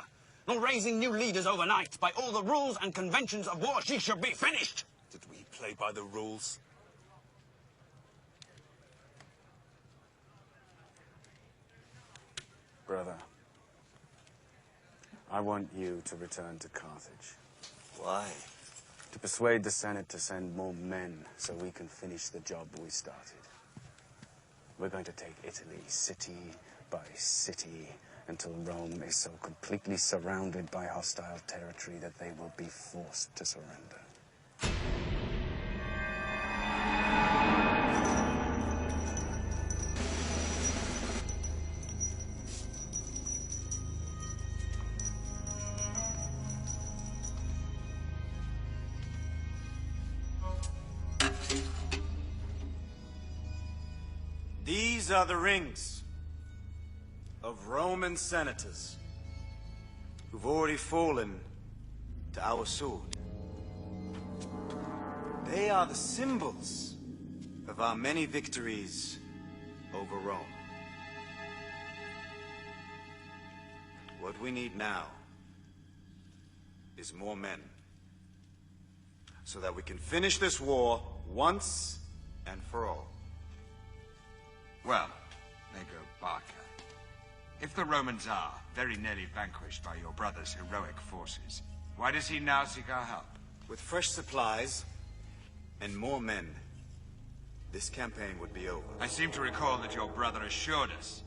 nor raising new leaders overnight. By all the rules and conventions of war, she should be finished! Did we play by the rules? Brother, I want you to return to Carthage. Why? To persuade the Senate to send more men so we can finish the job we started. We're going to take Italy city by city until Rome is so completely surrounded by hostile territory that they will be forced to surrender. These are the rings of Roman senators who've already fallen to our sword. They are the symbols of our many victories over Rome. What we need now is more men, so that we can finish this war once and for all. Well, Nego Barca, if the Romans are very nearly vanquished by your brother's heroic forces, why does he now seek our help? With fresh supplies and more men, this campaign would be over. I seem to recall that your brother assured us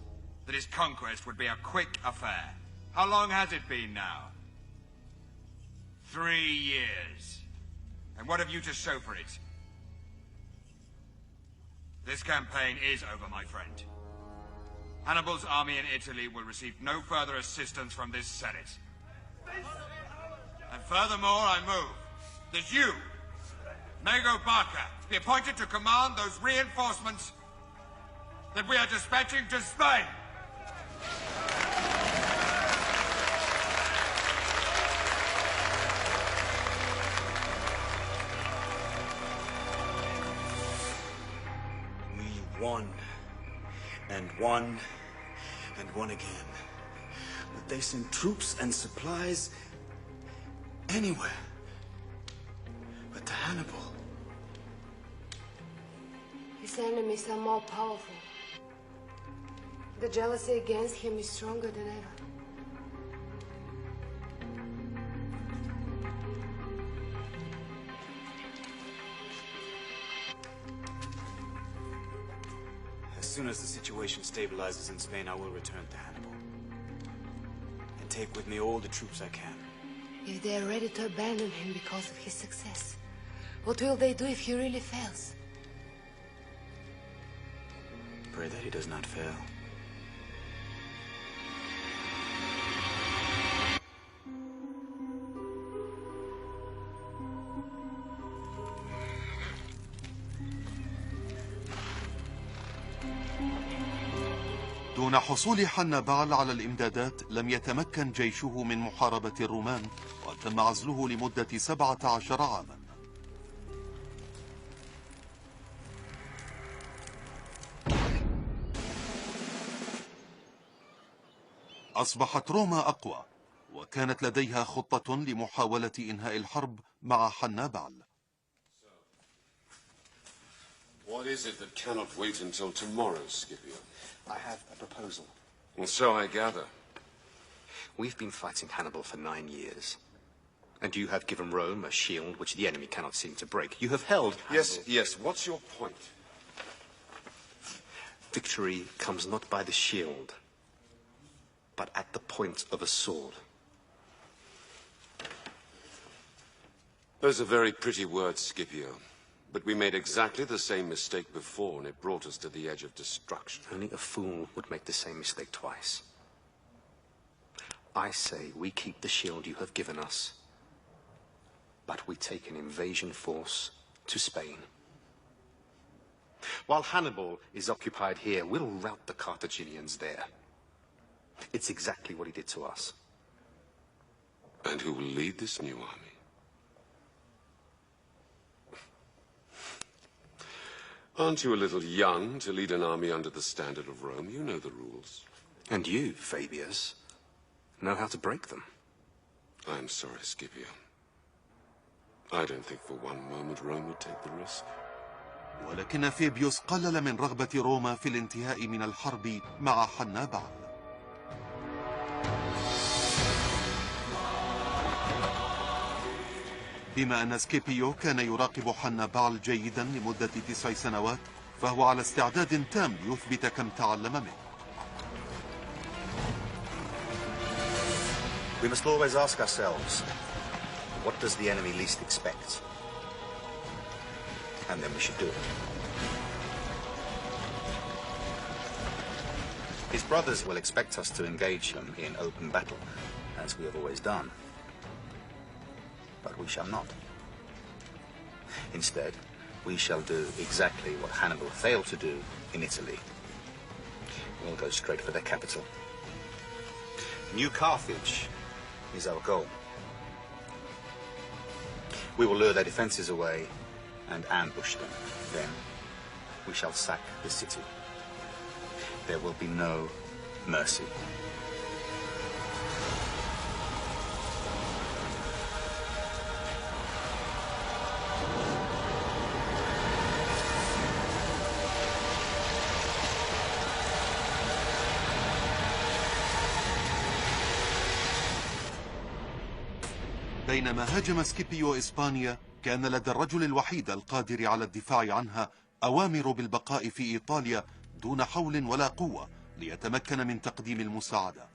that his conquest would be a quick affair. How long has it been now? 3 years. And what have you to show for it? This campaign is over, my friend. Hannibal's army in Italy will receive no further assistance from this Senate. And furthermore, I move that you, Mago Barca, be appointed to command those reinforcements that we are dispatching to Spain. We won, and won, and won again. But they send troops and supplies anywhere but to Hannibal. His enemies are more powerful. The jealousy against him is stronger than ever. As soon as the situation stabilizes in Spain, I will return to Hannibal and take with me all the troops I can. If they are ready to abandon him because of his success, what will they do if he really fails? Pray that he does not fail. دون حصول حنبعل على الإمدادات لم يتمكن جيشه من محاربة الرومان، وتم عزله لمدة 17 عاما. أصبحت روما أقوى، وكانت لديها خطة لمحاولة إنهاء الحرب مع حنبعل. What is it that cannot wait until tomorrow, Scipio? I have a proposal. Well, so I gather. We've been fighting Hannibal for 9 years. And you have given Rome a shield which the enemy cannot seem to break. You have held Hannibal. Yes, what's your point? Victory comes not by the shield, but at the point of a sword. Those are very pretty words, Scipio. But we made exactly the same mistake before, and it brought us to the edge of destruction. Only a fool would make the same mistake twice. I say we keep the shield you have given us, but we take an invasion force to Spain. While Hannibal is occupied here, we'll rout the Carthaginians there. It's exactly what he did to us. And who will lead this new army? Aren't you a little young to lead an army under the standard of Rome? You know the rules. And you, Fabius, know how to break them. I'm sorry, Scipio. I don't think for one moment Rome would take the risk. ولكن فيبيوس قلل من رغبة روما في الانتهاء من الحرب مع حنبعل. بما أن سكيبيو كان يراقب حنبعل جيدا لمدة 9 سنوات، فهو على استعداد تام ليثبت كم تعلم منه. We must always ask ourselves, what does the enemy least expect? And then we should do it. His brothers will expect us to engage him in open battle, as we have always done. But we shall not. Instead, we shall do exactly what Hannibal failed to do in Italy. We'll go straight for their capital. New Carthage is our goal. We will lure their defenses away and ambush them. Then we shall sack the city. There will be no mercy. بينما هاجم سكيبيو إسبانيا، كان لدى الرجل الوحيد القادر على الدفاع عنها أوامر بالبقاء في إيطاليا دون حول ولا قوة ليتمكن من تقديم المساعدة.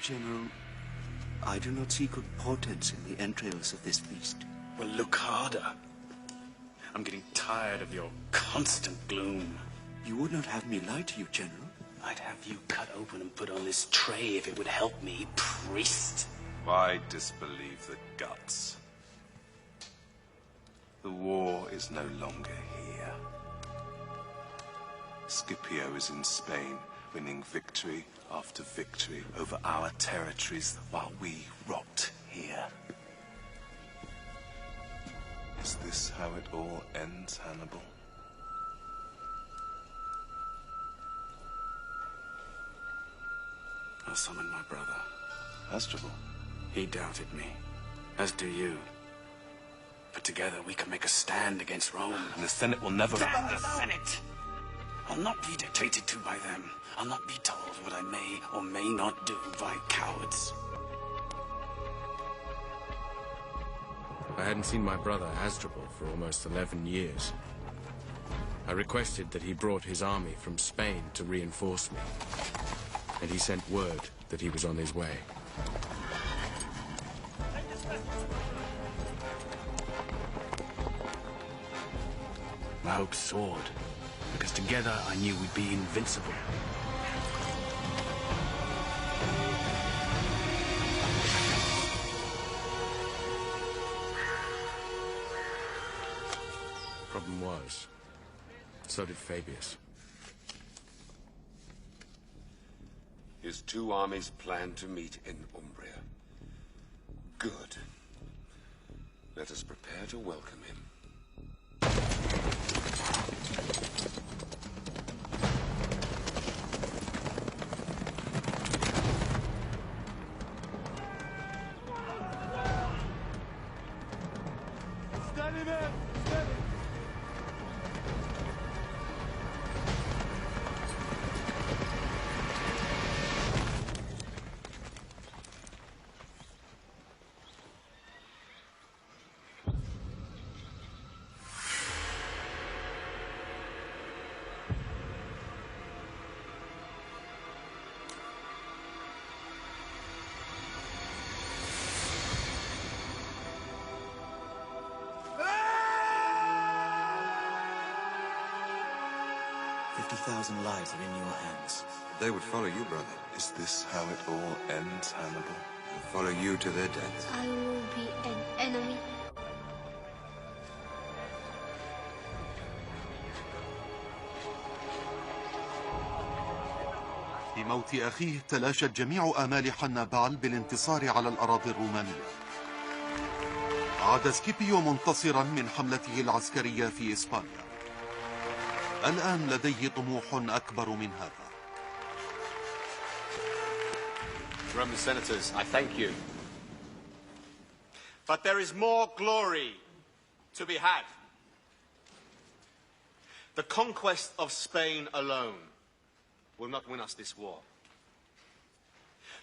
General, I do not see good portents in the entrails of this beast. Well, look harder. I'm getting tired of your constant gloom. You would not have me lie to you, General. I'd have you cut open and put on this tray if it would help me, priest. Why disbelieve the guts? The war is no longer here. Scipio is in Spain, winning victory after victory over our territories while we rot here. Is this how it all ends, Hannibal? I'll summon my brother. Hasdrubal? He doubted me, as do you. But together we can make a stand against Rome. And the Senate will never... Damn the Senate! I'll not be dictated to by them. I'll not be told what I may or may not do by cowards. I hadn't seen my brother Hasdrubal for almost 11 years. I requested that he brought his army from Spain to reinforce me, and he sent word that he was on his way. My hopes soared, because together I knew we'd be invincible. Problem was, so did Fabius. His two armies plan to meet in Umbria. Good. Let us prepare to welcome him. Steady, man! Steady! $50,000 lives are in your hands. They would follow you, brother. Is this how it all ends, Hannibal? They'll follow you to their death. I will be an enemy. بموت أخيه تلاشت جميع آمال حنبعل بالانتصار على الأراضي الرومانية. عاد سكيبيو منتصرا من حملته العسكرية في إسبانيا. الآن لديه طموح أكبر من هذا. Roman senators, I thank you. But there is more glory to be had. The conquest of Spain alone will not win us this war.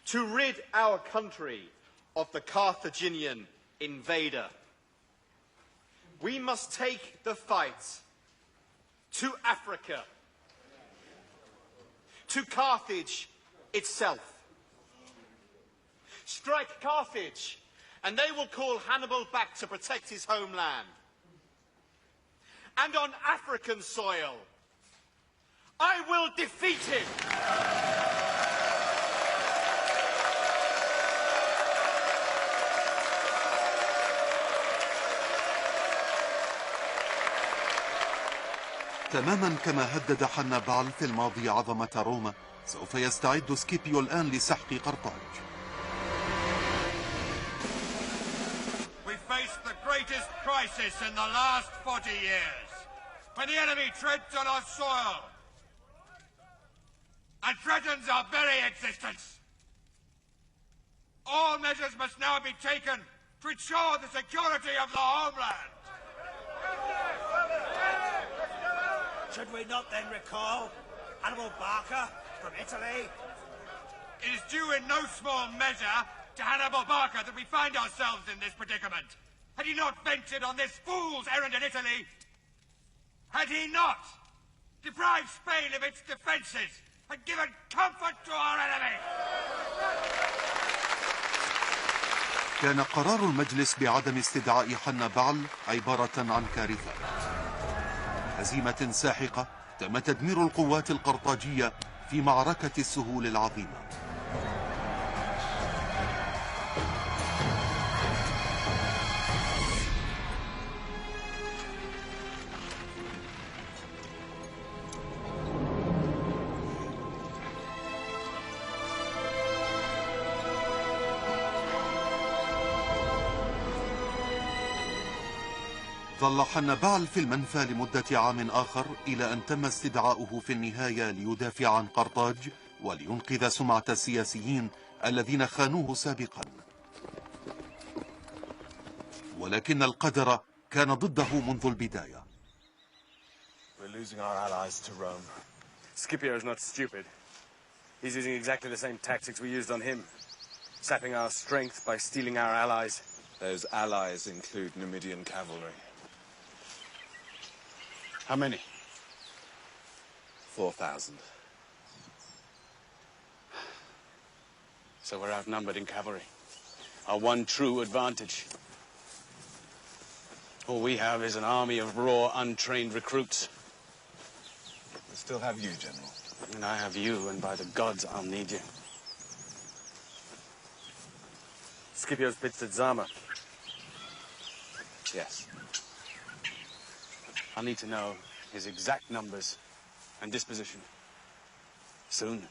To rid our country of the Carthaginian invader, we must take the fight to Africa, to Carthage itself. Strike Carthage, and they will call Hannibal back to protect his homeland. And on African soil, I will defeat him! تماما كما هدد حنبعل في الماضي عظمة روما، سوف يستعد سكيبيو الآن لسحق قرطاج. We face the greatest crisis in the last 40 years, when the enemy treads on our soil and threatens our very existence. All measures must now be taken to ensure the security of the homeland. Should we not then recall Hannibal Barca from Italy? It is due in no small measure to Hannibal Barca that we find ourselves in this predicament. Had he not ventured on this fool's errand in Italy, had he not deprived Spain of its defences and given comfort to our enemy? كان قرار المجلس بعدم استدعاء حنبعل عبارة عن كارثة. هزيمة ساحقة تم تدمير القوات القرطاجية في معركة السهول العظيمة. ظل حنبعل في المنفى لمدة عام آخر إلى أن تم استدعاؤه في النهاية ليدافع عن قرطاج ولينقذ سمعة السياسيين الذين خانوه سابقا. ولكن القدر كان ضده منذ البداية. We're losing our allies to Rome. Scipio is not stupid. He's using exactly the same tactics we used on him. Sapping our strength by stealing our allies. Those allies include Numidian cavalry. How many? 4,000. So we're outnumbered in cavalry. Our one true advantage. All we have is an army of raw, untrained recruits. We still have you, General. And I have you, and by the gods, I'll need you. Scipio's pitched at Zama. Yes. I need to know his exact numbers and disposition. Soon.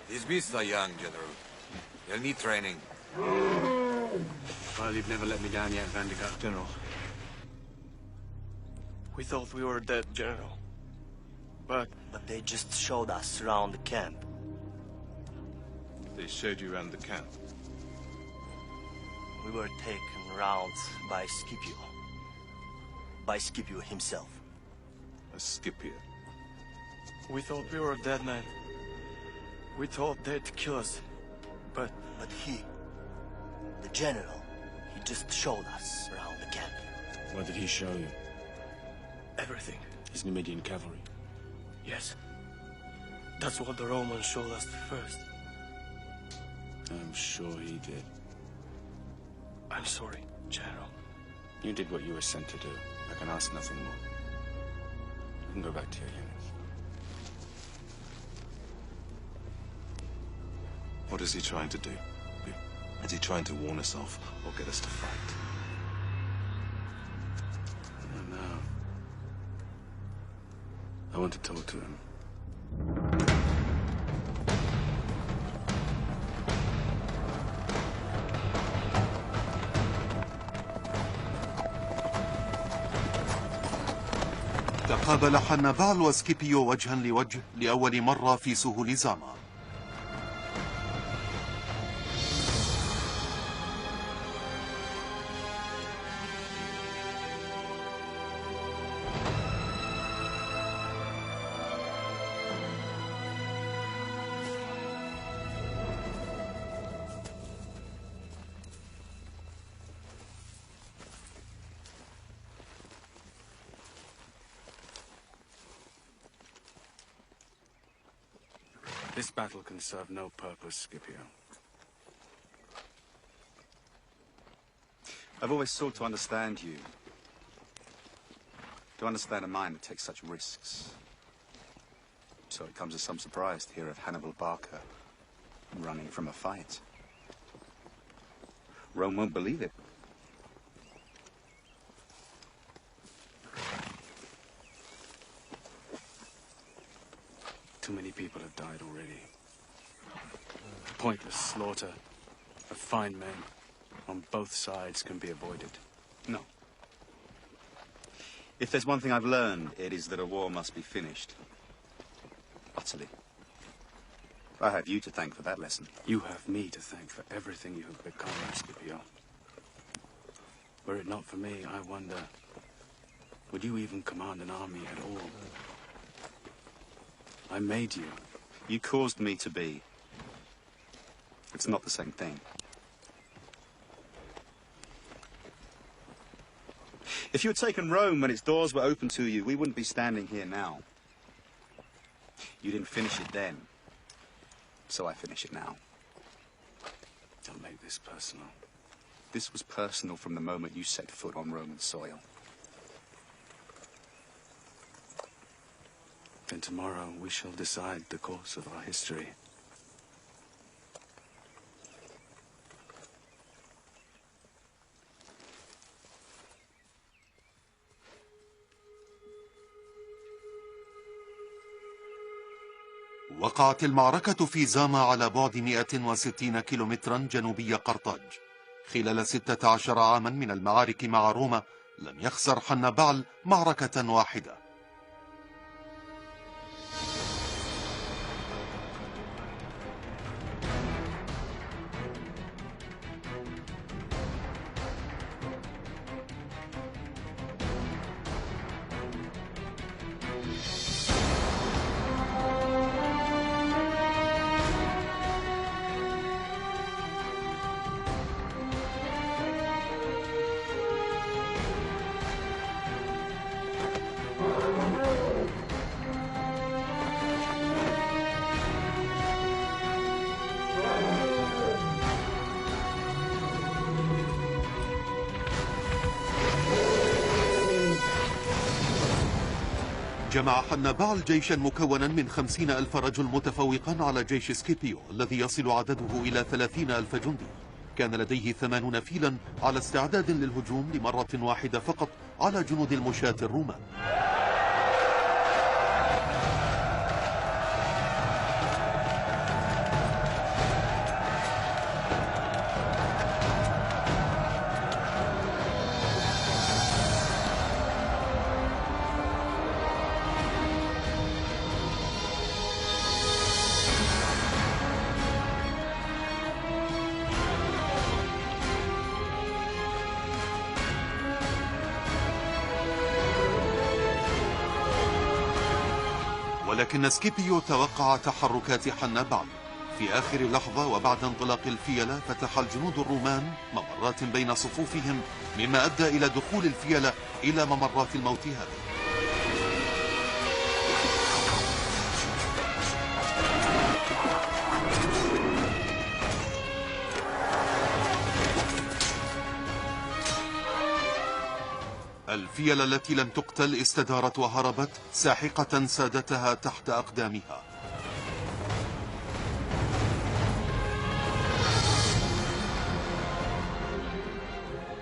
These beasts are young, General. They'll need training. Well, you've never let me down yet, Vandegar. General. We thought we were dead, General. But they just showed us around the camp. They showed you around the camp? We were taken rounds by Scipio. By Scipio himself. A Scipio? we thought we were dead men. We thought they'd kill us. But he, the general, he just showed us around the camp. What did he show you? everything. His Numidian cavalry? Yes. That's what the Romans showed us first. I'm sure he did. I'm sorry, General. You did what you were sent to do. I can ask nothing more. You can go back to your unit. What is he trying to do? Is he trying to warn us off or get us to fight? I don't know. I want to talk to him. تقابل حنبعل وسكيبيو وجها لوجه لأول مرة في سهول زاما. This battle can serve no purpose, Scipio. I've always sought to understand you. To understand a mind that takes such risks. So it comes as some surprise to hear of Hannibal Barca running from a fight. Rome won't believe it. Too many people have died already. Pointless slaughter of fine men on both sides can be avoided. No. If there's one thing I've learned, it is that a war must be finished. Utterly. I have you to thank for that lesson. You have me to thank for everything you have become, Scipio. Were it not for me, I wonder, would you even command an army at all? I made you. You caused me to be. It's not the same thing. If you had taken Rome when its doors were open to you, we wouldn't be standing here now. You didn't finish it then, so I finish it now. Don't make this personal. This was personal from the moment you set foot on Roman soil. Then tomorrow we shall decide the course of our history. وقعت المعركة في زاما على بعد 160 كيلومترا جنوبي قرطاج. خلال 16 عاما من المعارك مع روما لم يخسر حنبعل معركة واحدة. جمع حنبعل جيشا مكونا من 50,000 رجل متفوقا على جيش سكيبيو الذي يصل عدده إلى 30,000 جندي. كان لديه 80 فيلا على استعداد للهجوم لمرة واحدة فقط على جنود المشاة الرومان. ولكن سكيبيو توقع تحركات حنبعل. في آخر لحظة وبعد انطلاق الفيلة فتح الجنود الرومان ممرات بين صفوفهم، مما أدى إلى دخول الفيلة إلى ممرات الموت هذه. الفيلة التي لم تقتل استدارت وهربت ساحقة سادتها تحت أقدامها.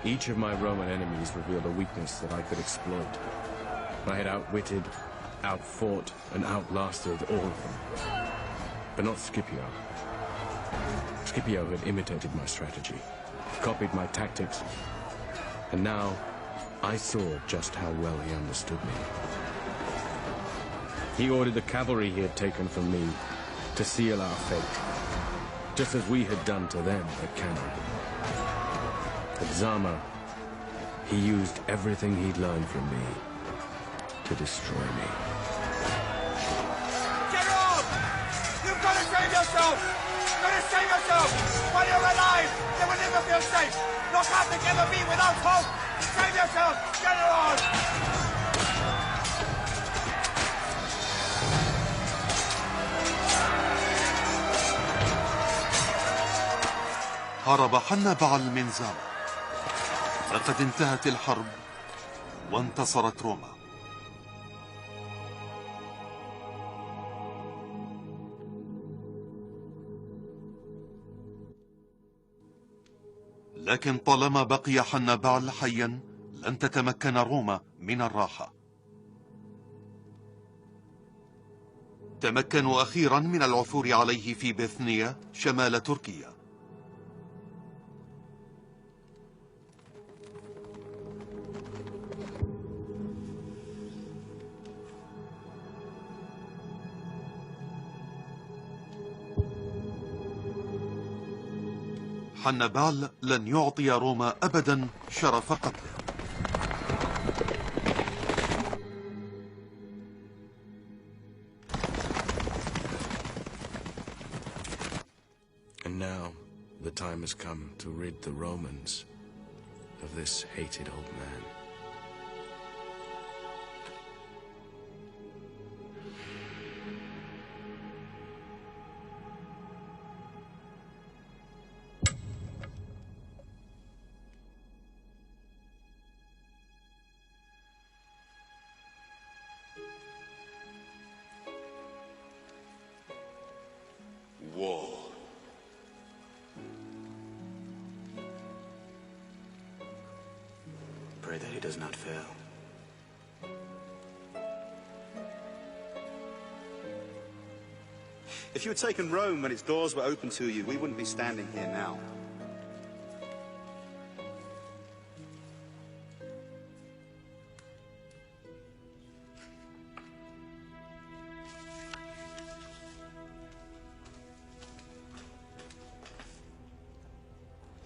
Each of my Roman enemies revealed a weakness that I could exploit. I had outwitted, outfought, and outlasted all of them. But not Scipio. Scipio had imitated my strategy, copied my tactics, and now I saw just how well he understood me. He ordered the cavalry he had taken from me to seal our fate, just as we had done to them at Cannae. At Zama, he used everything he'd learned from me to destroy me. General! You've got to save yourself! You've got to save yourself! While you're alive, you will never feel safe! No Carthage ever be without hope! Save yourself, General! هرب حنبعل من زاما. لقد انتهت الحرب وانتصرت روما. لكن طالما بقي حنبعل حيا لن تتمكن روما من الراحة. تمكنوا أخيرا من العثور عليه في بثنية شمال تركيا. حنبعل لن يعطي روما أبدا شرف قتله. And now the time has come to rid the Romans of this hated old man. War. Pray that he does not fail. If you had taken Rome when its doors were open to you, we wouldn't be standing here now.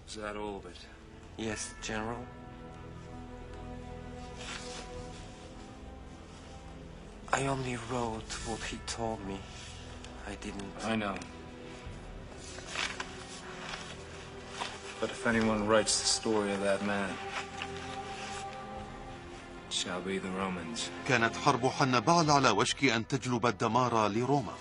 Is that all of it? Yes, General. I only wrote what he told me. I didn't... I know. But if anyone writes the story of that man, it shall be the Romans. كانت حرب حنبعل على وشك أن تجلب الدمار لروما،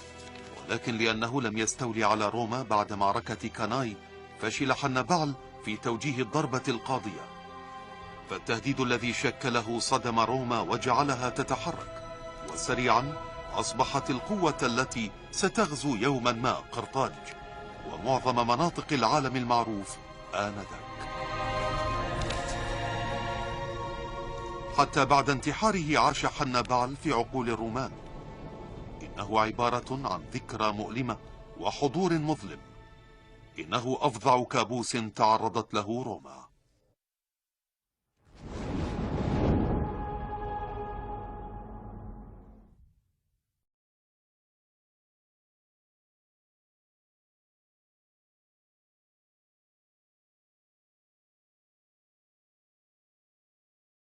ولكن لأنه لم يستولي على روما بعد معركة كاناي، فشل حنبعل في توجيه الضربة القاضية. فالتهديد الذي شكله صدم روما وجعلها تتحرك، وسريعا أصبحت القوة التي ستغزو يوما ما قرطاج ومعظم مناطق العالم المعروف آنذاك. حتى بعد انتحاره عاش حنبعل في عقول الرومان. إنه عبارة عن ذكرى مؤلمة وحضور مظلم. إنه أفظع كابوس تعرضت له روما.